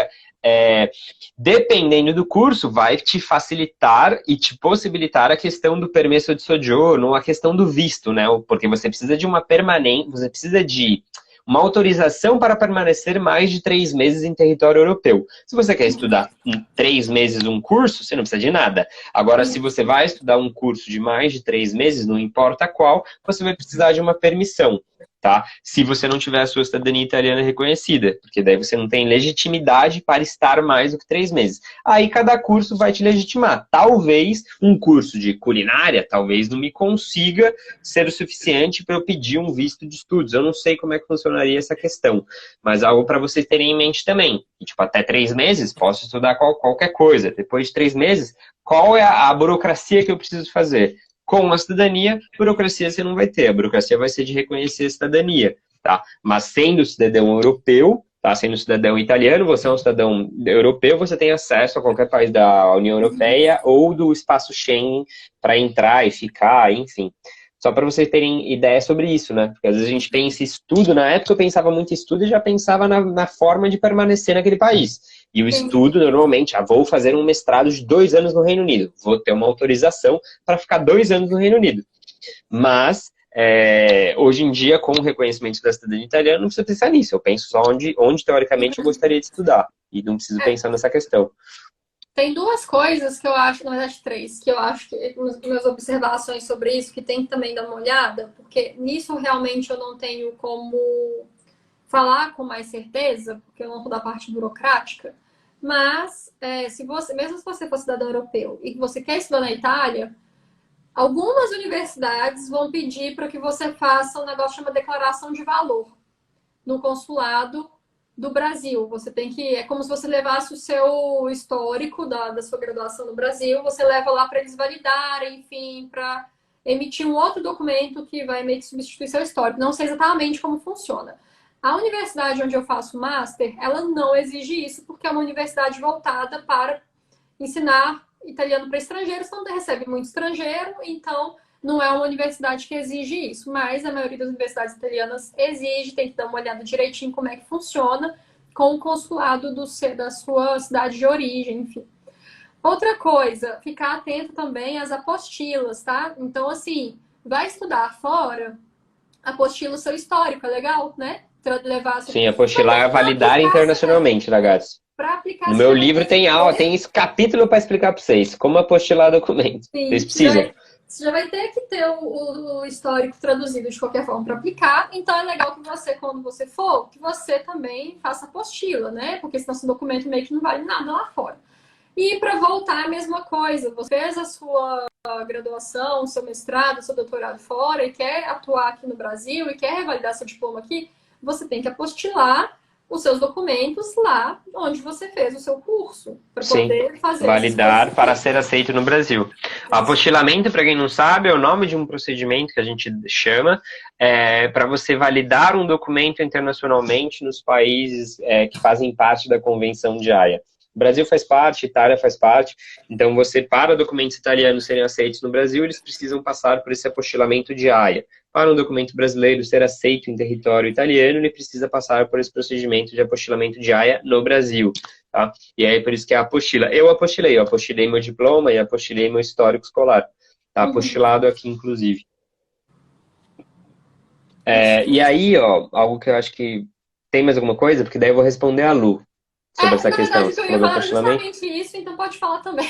é, dependendo do curso, vai te facilitar e te possibilitar a questão do permesso de soggiorno, a questão do visto, né? Porque você precisa de uma permanente, você precisa de uma autorização para permanecer mais de 3 meses em território europeu. Se você quer estudar em 3 meses um curso, você não precisa de nada. Agora, se você vai estudar um curso de mais de 3 meses, não importa qual, você vai precisar de uma permissão. Tá? Se você não tiver a sua cidadania italiana reconhecida, porque daí você não tem legitimidade para estar mais do que 3 meses. Aí cada curso vai te legitimar. Talvez um curso de culinária, talvez não me consiga ser o suficiente para eu pedir um visto de estudos. Eu não sei como é que funcionaria essa questão, mas algo para vocês terem em mente também. E, tipo, até 3 meses, posso estudar qualquer coisa. Depois de 3 meses, qual é a burocracia que eu preciso fazer? Com a cidadania, burocracia você não vai ter. A burocracia vai ser de reconhecer a cidadania, tá? Mas sendo cidadão europeu, tá? Sendo cidadão italiano, você é um cidadão europeu, você tem acesso a qualquer país da União Europeia ou do espaço Schengen para entrar e ficar, enfim. Só para vocês terem ideia sobre isso, né? Porque às vezes a gente pensa em estudo, na época eu pensava muito em estudo e já pensava na forma de permanecer naquele país. E o Entendi. estudo, normalmente, vou fazer um mestrado de 2 anos no Reino Unido. Vou ter uma autorização para ficar 2 anos no Reino Unido. Mas, hoje em dia, com o reconhecimento da cidadania italiana, não precisa pensar nisso. Eu penso só onde teoricamente, eu gostaria de estudar. E não preciso É, pensar nessa questão. tem duas coisas que eu acho, na verdade três, que eu acho que minhas observações sobre isso, que tem que também dar uma olhada, porque nisso realmente eu não tenho como falar com mais certeza, porque eu não sou da parte burocrática, mas se você, mesmo se você for cidadão europeu e que você quer estudar na Itália, algumas universidades vão pedir para que você faça um negócio que chama declaração de valor no consulado do Brasil. Você tem que. É como se você levasse o seu histórico da sua graduação no Brasil, você leva lá para eles validarem, enfim, para emitir um outro documento que vai meio que substituir seu histórico. Não sei exatamente como funciona. A universidade onde eu faço master, ela não exige isso, porque é uma universidade voltada para ensinar italiano para estrangeiros, então recebe muito estrangeiro, então não é uma universidade que exige isso, mas a maioria das universidades italianas exige, tem que dar uma olhada direitinho como é que funciona com o consulado da sua cidade de origem, enfim. Outra coisa, ficar atento também às apostilas, tá? Então, assim, vai estudar fora, apostila o seu histórico, é legal, né? Levar, Sim, apostilar para validar aplicar, internacionalmente, ragazzi. para aplicar, No você meu já vai livro ter que tem aula, ter. tem esse capítulo para explicar para vocês como apostilar documento. Vocês Sim, precisam. você já vai ter que ter o histórico traduzido de qualquer forma para aplicar. Então é legal que você, quando você for, que você também faça apostila, né? Porque senão seu documento meio que não vale nada lá fora. E para voltar a mesma coisa, você fez a sua graduação, seu mestrado, seu doutorado fora e quer atuar aqui no Brasil e quer revalidar seu diploma aqui, você tem que apostilar os seus documentos lá onde você fez o seu curso, para Sim. poder fazer essas coisas Validar para aqui. ser aceito no Brasil. Apostilamento, para quem não sabe, é o nome de um procedimento que a gente chama para você validar um documento internacionalmente nos países que fazem parte da Convenção de Haia. O Brasil faz parte, Itália faz parte, então para documentos italianos serem aceitos no Brasil, eles precisam passar por esse apostilamento de Haia. para um documento brasileiro ser aceito em território italiano, ele precisa passar por esse procedimento de apostilamento de AIA no Brasil. Tá? E aí, por isso que é a apostila. Eu apostilei meu diploma e apostilei meu histórico escolar. Tá apostilado aqui, inclusive. E aí, ó, algo que eu acho que... Tem mais alguma coisa? Porque daí eu vou responder a Lu sobre essa Na questão. verdade, o que eu ia falar era justamente isso, então pode falar também.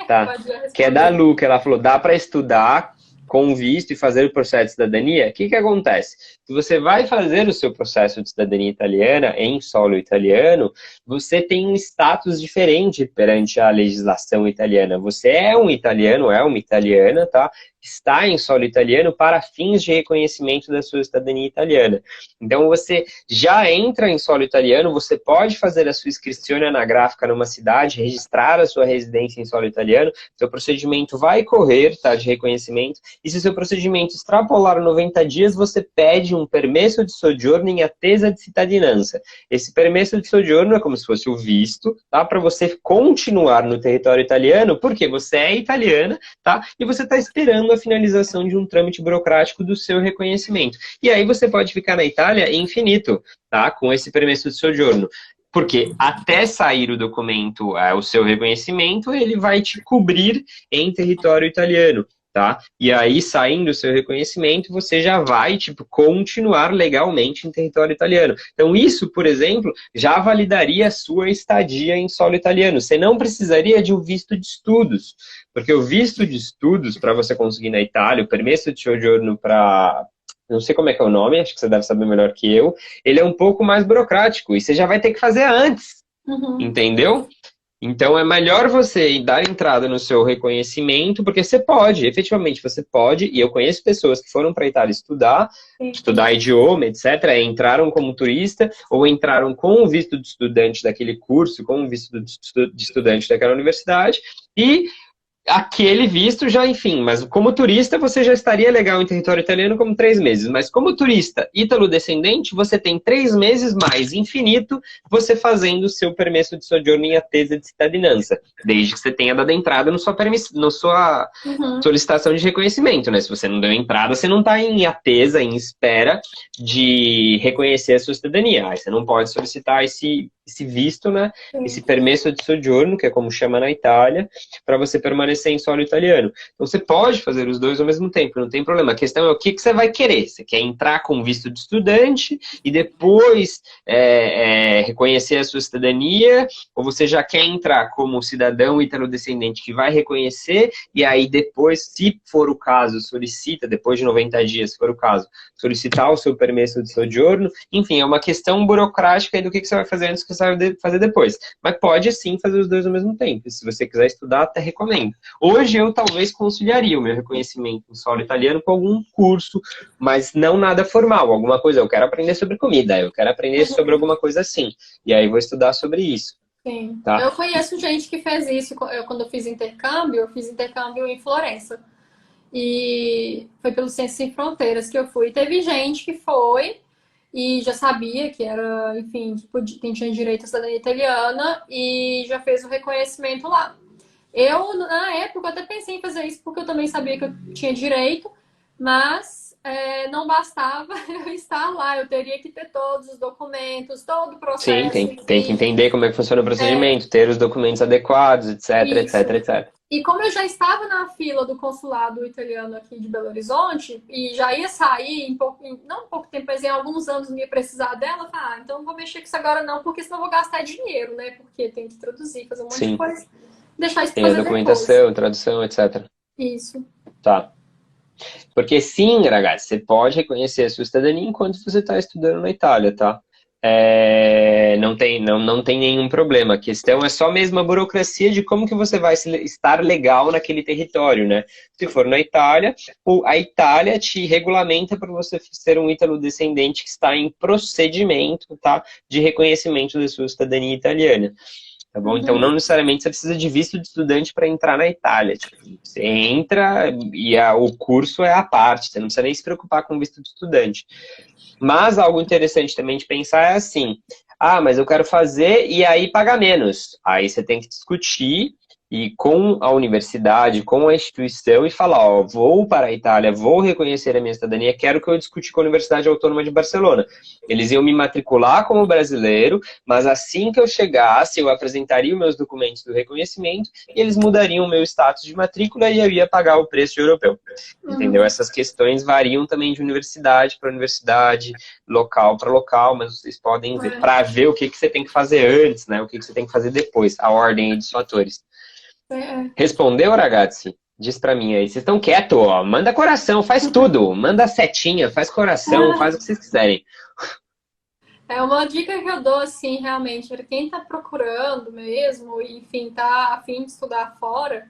Tá. Que é da Lu, que ela falou, dá para estudar com visto e fazer o processo de cidadania. O que que acontece? Se você vai fazer o seu processo de cidadania italiana em solo italiano, você tem um status diferente perante a legislação italiana. Você é um italiano, é uma italiana, tá? Está em solo italiano para fins de reconhecimento da sua cidadania italiana. Então, você já entra em solo italiano, você pode fazer a sua iscrizione anagrafica numa cidade, registrar a sua residência em solo italiano, seu procedimento vai correr, tá, de reconhecimento, e se seu procedimento extrapolar 90 dias, você pede um permesso de soggiorno em attesa de cittadinanza. Esse permesso de soggiorno é como se fosse o visto, tá, para você continuar no território italiano, porque você é italiana, tá, e você está esperando a finalização de um trâmite burocrático do seu reconhecimento. E aí você pode ficar na Itália infinito, tá? Com esse permesso de soggiorno. Porque até sair o documento, o seu reconhecimento, ele vai te cobrir em território italiano, tá? E aí, saindo o seu reconhecimento, você já vai, tipo, continuar legalmente em território italiano. Então, isso, por exemplo, já validaria a sua estadia em solo italiano. Você não precisaria de um visto de estudos, porque o visto de estudos, para você conseguir na Itália, o permesso de soggiorno para... não sei como é que é o nome, acho que você deve saber melhor que eu, ele é um pouco mais burocrático, e você já vai ter que fazer antes, entendeu? Então é melhor você dar entrada no seu reconhecimento, porque você pode, efetivamente você pode, e eu conheço pessoas que foram para a Itália estudar idioma, etc., entraram como turista, ou entraram com o visto de estudante daquele curso, com o visto de estudante daquela universidade, e aquele visto já, enfim, mas como turista você já estaria legal em território italiano como 3 meses, mas como turista ítalo-descendente, você tem 3 meses mais infinito você fazendo o seu permesso de soggiorno em attesa de cittadinanza, desde que você tenha dado entrada na sua solicitação de reconhecimento, né? Se você não deu entrada, você não está em attesa, em espera de reconhecer a sua cidadania. Aí você não pode solicitar esse visto, né? Esse permesso de soggiorno, que é como chama na Itália, para você permanecer em solo italiano. Então você pode fazer os dois ao mesmo tempo, não tem problema. A questão é o que você vai querer. Você quer entrar com visto de estudante e depois reconhecer a sua cidadania, ou você já quer entrar como cidadão italo-descendente que vai reconhecer e aí depois, se for o caso, solicita, depois de 90 dias, se for o caso, solicitar o seu permesso de soggiorno. Enfim, é uma questão burocrática aí do que você vai fazer antes, que você vai fazer depois. Mas pode sim fazer os dois ao mesmo tempo. Se você quiser estudar, até recomendo. Hoje eu talvez conciliaria o meu reconhecimento em solo italiano com algum curso, mas não nada formal, alguma coisa. Eu quero aprender sobre comida, eu quero aprender sobre alguma coisa assim. E aí vou estudar sobre isso. Sim. Tá? Eu conheço gente que fez isso. Quando eu fiz intercâmbio em Florença. E foi pelo Ciências Sem Fronteiras que eu fui. Teve gente que foi e já sabia que era, enfim, que tinha direito à cidadania italiana e já fez o reconhecimento lá. Eu, na época, até pensei em fazer isso porque eu também sabia que eu tinha direito, mas não bastava eu estar lá. Eu teria que ter todos os documentos, todo o processo. Sim, tem que entender como é que funciona o procedimento, ter os documentos adequados, etc, Isso. etc, etc. E como eu já estava na fila do consulado italiano aqui de Belo Horizonte e já ia sair não em pouco tempo, mas em alguns anos não ia precisar dela, então não vou mexer com isso agora não, porque senão eu vou gastar dinheiro, né? Porque tem que traduzir, fazer um monte de coisa. Deixar isso pra Tem a fazer documentação, depois. tradução, etc. Isso. Tá. Porque sim, ragazzi, você pode reconhecer a sua cidadania enquanto você está estudando na Itália, tá? Não tem nenhum problema. A questão é só mesmo a burocracia de como que você vai estar legal naquele território, né? Se for na Itália, a Itália te regulamenta para você ser um ítalo-descendente que está em procedimento, tá? De reconhecimento da sua cidadania italiana. Tá bom? Então, não necessariamente você precisa de visto de estudante para entrar na Itália. Tipo, você entra e o curso é à parte, você não precisa nem se preocupar com o visto de estudante. Mas algo interessante também de pensar é assim, mas eu quero fazer e aí pagar menos. Aí você tem que discutir ir com a universidade, com a instituição e falar, ó, vou para a Itália, vou reconhecer a minha cidadania, quero que eu discute com a Universidade Autônoma de Barcelona. Eles iam me matricular como brasileiro, mas assim que eu chegasse, eu apresentaria os meus documentos do reconhecimento e eles mudariam o meu status de matrícula e eu ia pagar o preço de europeu. Entendeu? Essas questões variam também de universidade para universidade, local para local, mas vocês podem ver, para ver o que você tem que fazer antes, né? O que você tem que fazer depois, a ordem dos fatores. Respondeu, ragazzi? Diz pra mim aí. Vocês estão quietos, ó. Manda coração, faz tudo. Manda setinha, faz coração, faz o que vocês quiserem. É uma dica que eu dou, assim, realmente, para quem tá procurando mesmo, enfim, tá a fim de estudar fora.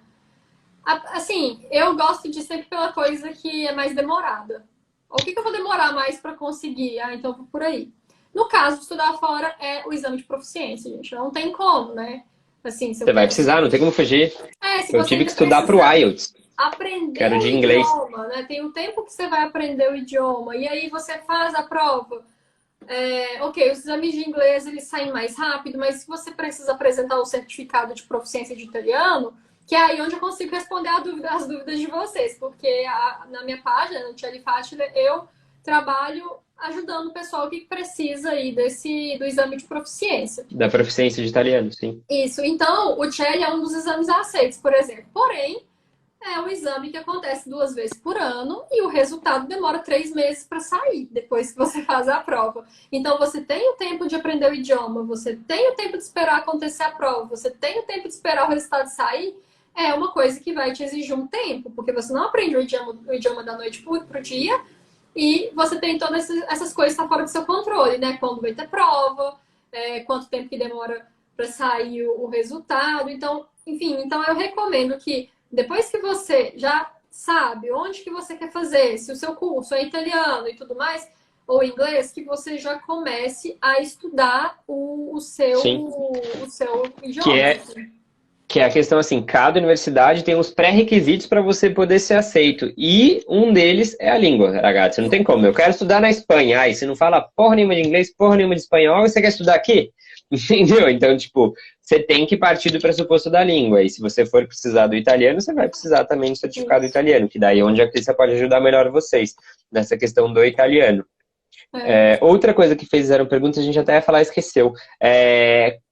Assim, eu gosto de sempre pela coisa que é mais demorada. O que eu vou demorar mais para conseguir? Ah, então vou por aí. No caso de estudar fora, é o exame de proficiência, gente. Não tem como, né? Assim, se eu Você vai precisar, não tem como fugir. se Eu você tive que ainda estudar pro precisa IELTS, aprender que era o de inglês. idioma, né? Tem um tempo que você vai aprender o idioma. E aí você faz a prova. Ok, os exames de inglês eles saem mais rápido, mas se você precisa apresentar o certificado de proficiência de italiano, que é aí onde eu consigo responder as dúvidas de vocês, porque na minha página, no Tiele Facile, eu trabalho ajudando o pessoal que precisa aí do exame de proficiência. Da proficiência de italiano, sim. Isso, então o Tiele é um dos exames aceitos, por exemplo. Porém, é um exame que acontece 2 vezes por ano e o resultado demora 3 meses para sair depois que você faz a prova. Então você tem o tempo de aprender o idioma, você tem o tempo de esperar acontecer a prova, você tem o tempo de esperar o resultado sair. É uma coisa que vai te exigir um tempo, porque você não aprende o idioma da noite pro dia e você tem todas essas coisas que estão fora do seu controle, né? Quando vai ter prova, quanto tempo que demora para sair o resultado. Então, enfim, então eu recomendo que depois que você já sabe onde que você quer fazer, se o seu curso é italiano e tudo mais, ou inglês, que você já comece a estudar o seu idioma. Que é a questão assim, cada universidade tem uns pré-requisitos para você poder ser aceito. E um deles é a língua, ragazzi. Não tem como. Eu quero estudar na Espanha. Aí você não fala porra nenhuma de inglês, porra nenhuma de espanhol, e você quer estudar aqui? Entendeu? Então, tipo, você tem que partir do pressuposto da língua. E se você for precisar do italiano, você vai precisar também do certificado italiano, que daí é onde a Cris pode ajudar melhor vocês nessa questão do italiano. Outra coisa que fizeram perguntas, a gente até ia falar, esqueceu.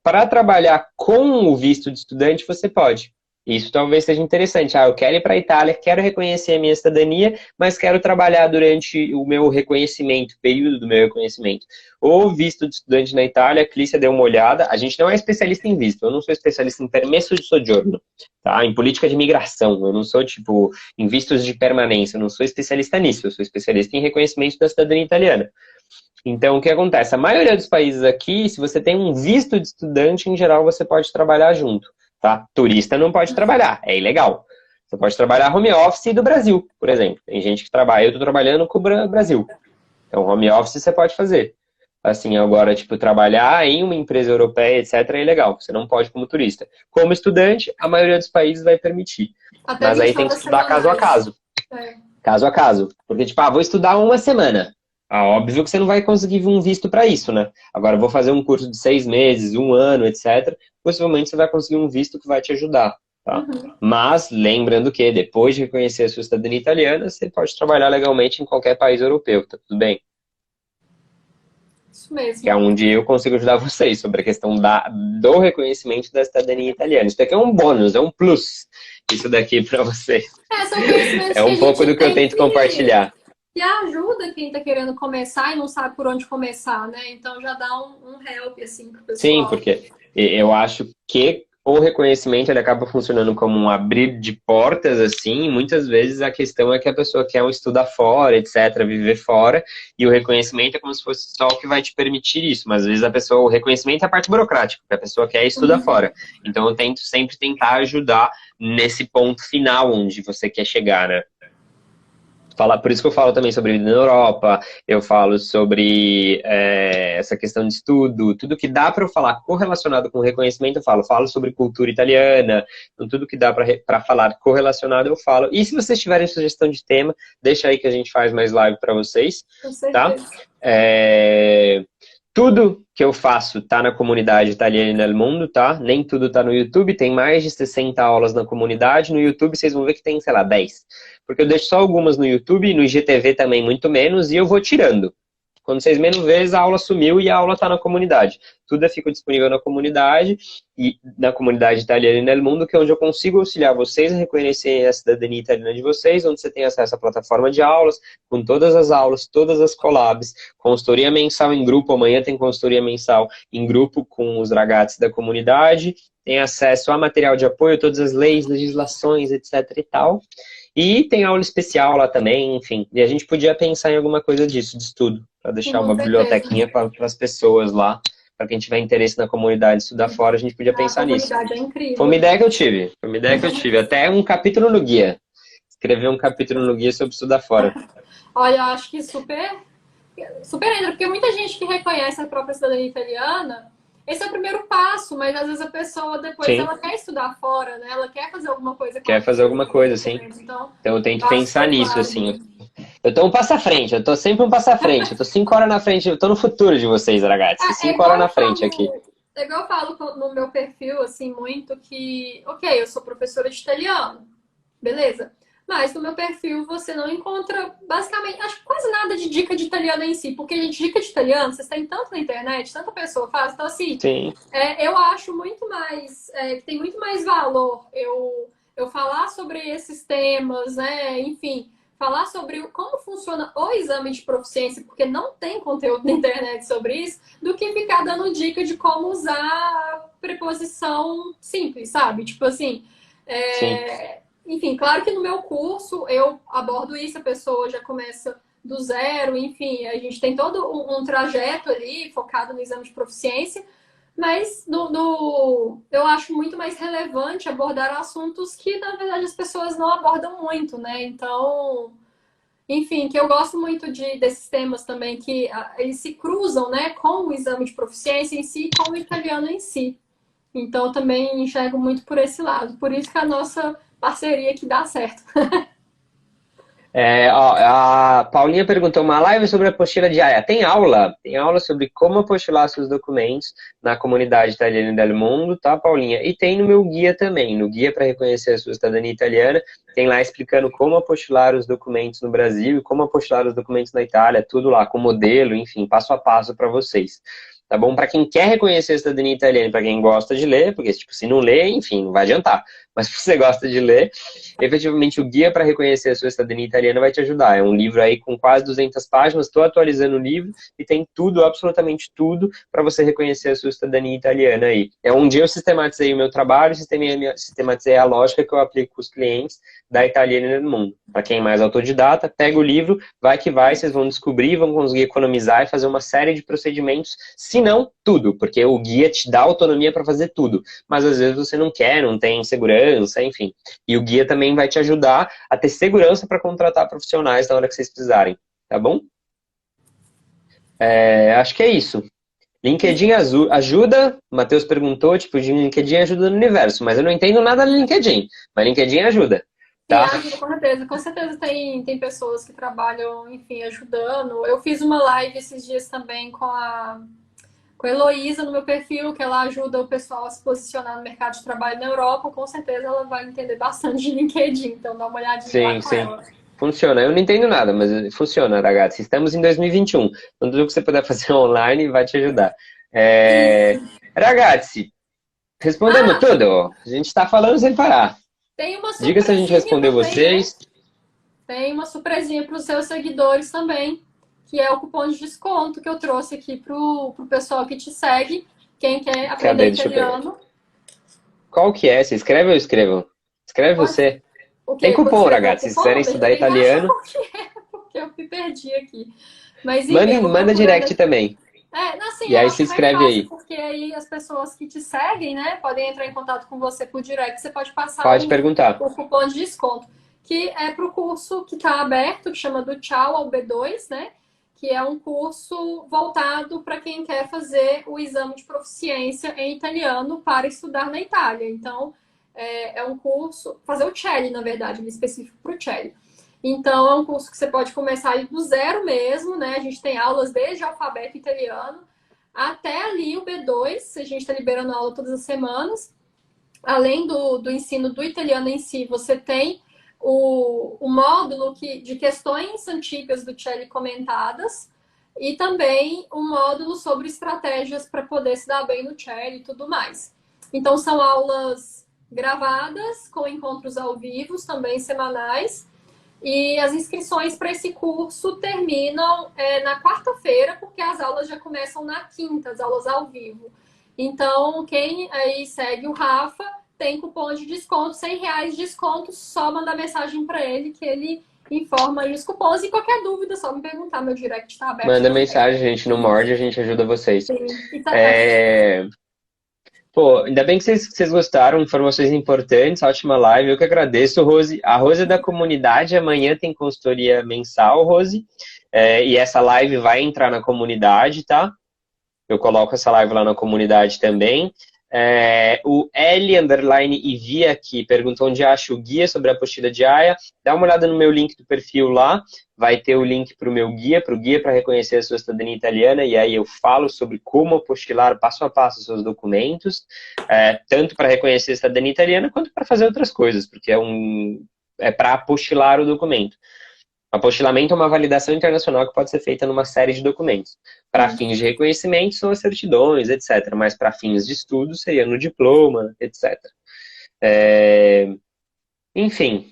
Para trabalhar com o visto de estudante, você pode. Isso talvez seja interessante. Eu quero ir para a Itália, quero reconhecer a minha cidadania, mas quero trabalhar durante o meu reconhecimento, período do meu reconhecimento. O visto de estudante na Itália, a Clícia deu uma olhada. A gente não é especialista em visto, eu não sou especialista em permesso de soggiorno, tá? Em política de imigração, eu não sou, tipo, em vistos de permanência, eu não sou especialista nisso, eu sou especialista em reconhecimento da cidadania italiana. Então, o que acontece? A maioria dos países aqui, se você tem um visto de estudante, em geral, você pode trabalhar junto, tá? Turista não pode trabalhar, é ilegal. Você pode trabalhar home office do Brasil, por exemplo. Tem gente que trabalha, eu estou trabalhando com o Brasil. Então, home office você pode fazer. Assim, agora, tipo, trabalhar em uma empresa europeia, etc., é ilegal. Você não pode como turista. Como estudante, a maioria dos países vai permitir. Até mas aí tem que estudar caso a caso. Caso a caso. Porque, tipo, vou estudar uma semana. Óbvio que você não vai conseguir um visto para isso, né? Agora, vou fazer um curso de 6 meses, 1 ano, etc. Possivelmente você vai conseguir um visto que vai te ajudar, tá? Mas, lembrando que depois de reconhecer a sua cidadania italiana, você pode trabalhar legalmente em qualquer país europeu, tá tudo bem? Isso mesmo. Que é onde eu consigo ajudar vocês sobre a questão do reconhecimento da cidadania italiana. Isso daqui é um bônus, é um plus. Isso daqui para vocês. São conhecimentos é um pouco do que eu tento compartilhar. E ajuda quem está querendo começar e não sabe por onde começar, né? Então já dá um help, assim, pro pessoal. Sim, porque eu acho que o reconhecimento ele acaba funcionando como um abrir de portas, assim, e muitas vezes a questão é que a pessoa quer estudar fora, etc., viver fora, e o reconhecimento é como se fosse só o que vai te permitir isso, mas às vezes o reconhecimento é a parte burocrática, que a pessoa quer estudar fora. Então eu tento sempre tentar ajudar nesse ponto final onde você quer chegar, né? Por isso que eu falo também sobre vida na Europa, eu falo sobre essa questão de estudo, tudo que dá para eu falar correlacionado com reconhecimento, eu falo sobre cultura italiana, então tudo que dá para falar correlacionado eu falo. E se vocês tiverem sugestão de tema, deixa aí que a gente faz mais live para vocês, tá? Tudo que eu faço tá na comunidade Italiani nel Mundo, tá? Nem tudo tá no YouTube, tem mais de 60 aulas na comunidade. No YouTube vocês vão ver que tem, sei lá, 10. Porque eu deixo só algumas no YouTube, no IGTV também muito menos, e eu vou tirando. Quando vocês menos vezes, a aula sumiu e a aula está na comunidade. Tudo fica disponível na comunidade, e na comunidade Italiana nel Mundo, que é onde eu consigo auxiliar vocês a reconhecer a cidadania italiana de vocês, onde você tem acesso à plataforma de aulas, com todas as aulas, todas as collabs, consultoria mensal em grupo, amanhã tem consultoria mensal em grupo com os ragazzi da comunidade, tem acesso a material de apoio, todas as leis, legislações, etc e tal. E tem aula especial lá também, enfim. E a gente podia pensar em alguma coisa disso, de estudo, para deixar uma bibliotequinha para as pessoas lá, para quem tiver interesse na comunidade estudar fora, a gente podia pensar nisso. A comunidade é incrível. Foi uma ideia que eu tive, foi uma ideia que eu tive. Até um capítulo no guia. Escrever um capítulo no guia sobre estudar fora. Olha, eu acho que super entra, porque muita gente que reconhece a própria cidadania italiana, esse é o primeiro passo, mas às vezes a pessoa depois ela quer estudar fora, né? Ela quer fazer alguma coisa. Quer fazer alguma coisa, sim. Então eu tenho que pensar nisso, assim. Eu tô um passo à frente, eu tô sempre um passo à frente. Eu tô 5 horas na frente, eu tô no futuro de vocês, ragazzi. 5 horas na frente aqui. É igual eu falo no meu perfil, assim, muito que, ok, eu sou professora de italiano, beleza. Mas no meu perfil você não encontra, basicamente, acho que quase nada de dica de italiano em si. Porque, gente, dica de italiano, vocês têm tanto na internet, tanta pessoa faz. Então, assim, eu acho muito mais, que tem muito mais valor eu falar sobre esses temas, né? Enfim, falar sobre como funciona o exame de proficiência, porque não tem conteúdo na internet sobre isso, do que ficar dando dica de como usar a preposição simples, sabe? Tipo assim, enfim, claro que no meu curso eu abordo isso, a pessoa já começa do zero, enfim, a gente tem todo um trajeto ali focado no exame de proficiência, mas eu acho muito mais relevante abordar assuntos que, na verdade, as pessoas não abordam muito, né? Então, enfim, que eu gosto muito desses temas também, que eles se cruzam, né, com o exame de proficiência em si e com o italiano em si. Então, também enxergo muito por esse lado. Por isso que a nossa parceria que dá certo. A Paulinha perguntou uma live sobre a apostila diária. Tem aula sobre como apostilar seus documentos na comunidade italiana del Mundo, tá, Paulinha? E tem no meu guia também, no guia para reconhecer a sua cidadania italiana, tem lá explicando como apostilar os documentos no Brasil e como apostilar os documentos na Itália, tudo lá com modelo, enfim, passo a passo para vocês. Tá bom? Para quem quer reconhecer a cidadania italiana, para quem gosta de ler, porque tipo, se não lê, enfim, não vai adiantar. Mas se você gosta de ler, efetivamente o guia para reconhecer a sua cidadania italiana vai te ajudar. É um livro aí com quase 200 páginas, estou atualizando o livro e tem tudo, absolutamente tudo, para você reconhecer a sua cidadania italiana aí. É onde eu sistematizei o meu trabalho, sistematizei a lógica que eu aplico com os clientes da Italiana no Mundo. Para quem é mais autodidata, pega o livro, vai que vai, vocês vão descobrir, vão conseguir economizar e fazer uma série de procedimentos, se não tudo, porque o guia te dá autonomia para fazer tudo, mas às vezes você não quer, não tem segurança, enfim. E o guia também vai te ajudar a ter segurança para contratar profissionais na hora que vocês precisarem, tá bom? Acho que é isso. LinkedIn ajuda, o Matheus perguntou, tipo, de LinkedIn ajuda no universo, mas eu não entendo nada no LinkedIn, mas LinkedIn ajuda. Tá? Sim, ajuda, com certeza. Com certeza tem pessoas que trabalham, enfim, ajudando. Eu fiz uma live esses dias também com a Heloísa no meu perfil, que ela ajuda o pessoal a se posicionar no mercado de trabalho na Europa. Com certeza ela vai entender bastante de LinkedIn, então dá uma olhadinha lá com ela. Funciona. Eu não entendo nada, mas funciona, ragazzi. Estamos em 2021. Então, tudo que você puder fazer online vai te ajudar. Ragazzi, respondemos tudo. A gente está falando sem parar. Tem uma Diga se a gente respondeu também, vocês. Né? Tem uma surpresinha para os seus seguidores também, que é o cupom de desconto que eu trouxe aqui pro pessoal que te segue. Quem quer aprender italiano. Qual que é? Você escreve ou eu escrevo? Escreve você. Tem cupom, ragazzi. Se quiserem estudar italiano. Porque eu me perdi aqui. Mas, manda direct também. Assim, e aí se inscreve aí. Porque aí as pessoas que te seguem, né, podem entrar em contato com você por direct. Você pode passar perguntar. o cupom de desconto. Que é para o curso que está aberto, que chama do Tchau ao B2, né? Que é um curso voltado para quem quer fazer o exame de proficiência em italiano para estudar na Itália. Então, é um curso... Fazer o CELI, na verdade, específico para o CELI. Então, é um curso que você pode começar do zero mesmo, né? A gente tem aulas desde alfabeto italiano até ali o B2, a gente está liberando aula todas as semanas. Além do ensino do italiano em si, você tem o módulo de questões antigas do Celli comentadas e também um módulo sobre estratégias para poder se dar bem no Celli e tudo mais. Então, são aulas gravadas, com encontros ao vivo, também semanais. E as inscrições para esse curso terminam na quarta-feira, porque as aulas já começam na quinta, as aulas ao vivo. Então, quem aí segue o Rafa tem cupom de desconto, R$100 de desconto, só mandar mensagem para ele que ele informa aí os cupons. E qualquer dúvida, só me perguntar, meu direct está aberto. Manda mensagem, a gente não morde, a gente ajuda vocês. Sim. Pô, ainda bem que vocês gostaram, informações importantes, ótima live, eu que agradeço, Rose. A Rose é da comunidade, amanhã tem consultoria mensal, Rose, e essa live vai entrar na comunidade, tá? Eu coloco essa live lá na comunidade também. O L_Ivi aqui perguntou onde acha o guia sobre a apostila diária. Dá uma olhada no meu link do perfil lá, vai ter o link para o meu guia, para reconhecer a sua cidadania italiana, e aí eu falo sobre como apostilar passo a passo os seus documentos, tanto para reconhecer a cidadania italiana, quanto para fazer outras coisas, porque é para apostilar o documento. Apostilamento é uma validação internacional que pode ser feita numa série de documentos. Para fins de reconhecimento são as certidões, etc. Mas para fins de estudo seria no diploma, etc. Enfim,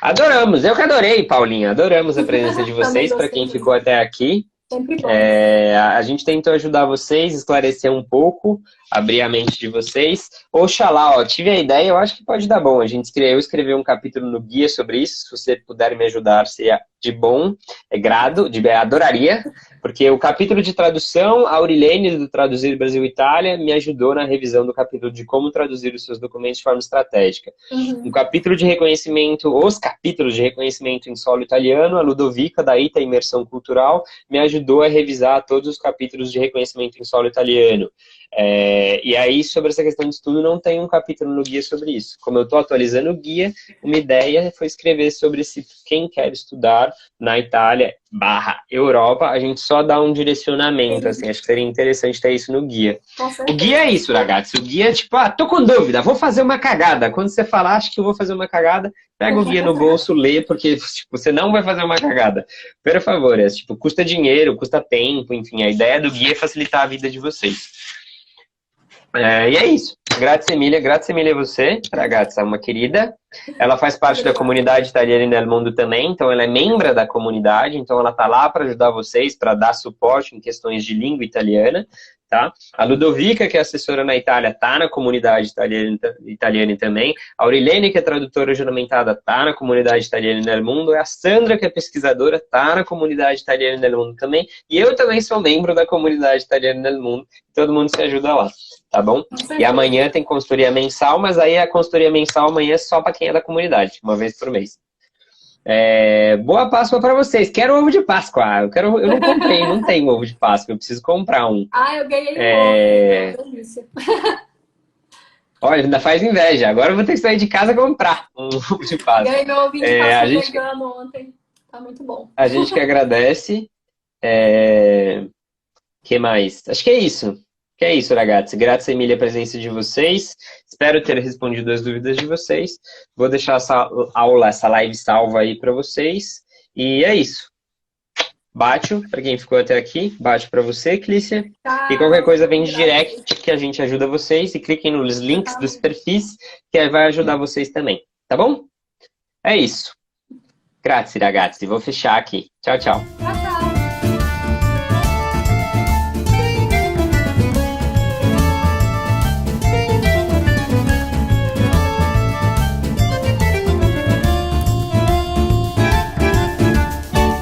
adoramos. Eu que adorei, Paulinha. Adoramos a presença de vocês, para quem ficou até aqui. Sempre bom. A gente tentou ajudar vocês, esclarecer um pouco, abrir a mente de vocês. Oxalá, tive a ideia, eu acho que pode dar bom. Eu escrevi um capítulo no guia sobre isso, se você puder me ajudar, seria de bom, adoraria, porque o capítulo de tradução, a Aurilene do Traduzir Brasil e Itália, me ajudou na revisão do capítulo de como traduzir os seus documentos de forma estratégica. O capítulo de reconhecimento, os capítulos de reconhecimento em solo italiano, a Ludovica, da ITA Imersão Cultural, me ajudou a revisar todos os capítulos de reconhecimento em solo italiano. E aí, sobre essa questão de estudo, não tem um capítulo no guia sobre isso. Como eu estou atualizando o guia, uma ideia foi escrever sobre quem quer estudar na Itália /Europa, a gente só dá um direcionamento, assim, acho que seria interessante ter isso no guia. O guia é isso, ragazzi, o guia é tipo, tô com dúvida, vou fazer uma cagada. Quando você falar, acho que eu vou fazer uma cagada, pega o guia no bolso, lê, porque tipo, você não vai fazer uma cagada. Por favor, custa dinheiro, custa tempo, enfim, a ideia do guia é facilitar a vida de vocês. E é isso. Grazie mille a você, ragazza, uma querida. Ela faz parte da comunidade italiana nel mundo também, então ela é membro da comunidade, então ela está lá para ajudar vocês, para dar suporte em questões de língua italiana, tá? A Ludovica, que é assessora na Itália, está na comunidade italiana também. A Aurilene, que é tradutora juramentada, está na comunidade italiana nel mundo. A Sandra, que é pesquisadora, está na comunidade italiana nel mundo também. E eu também sou membro da comunidade italiana nel mundo. Todo mundo se ajuda lá. Tá bom? E amanhã tem consultoria mensal, mas aí a consultoria mensal amanhã é só para quem é da comunidade, uma vez por mês. Boa Páscoa para vocês. Quero ovo de Páscoa. Eu não comprei, não tenho ovo de Páscoa. Eu preciso comprar um. Eu ganhei um ovo. Delícia. Olha, ainda faz inveja. Agora eu vou ter que sair de casa e comprar um ovo de Páscoa. Ganhei meu ovinho de Páscoa vegano ontem. Tá muito bom. A gente que agradece. Que mais? Acho que é isso. Que é isso, ragazzi. Grazie mille a presença de vocês. Espero ter respondido as dúvidas de vocês. Vou deixar essa live salva aí para vocês. E é isso. Bate para quem ficou até aqui. Bate para você, Clícia. E qualquer coisa vem de direct que a gente ajuda vocês. E cliquem nos links dos perfis que vai ajudar vocês também. Tá bom? É isso. Grazie, ragazzi. Vou fechar aqui. Tchau, tchau.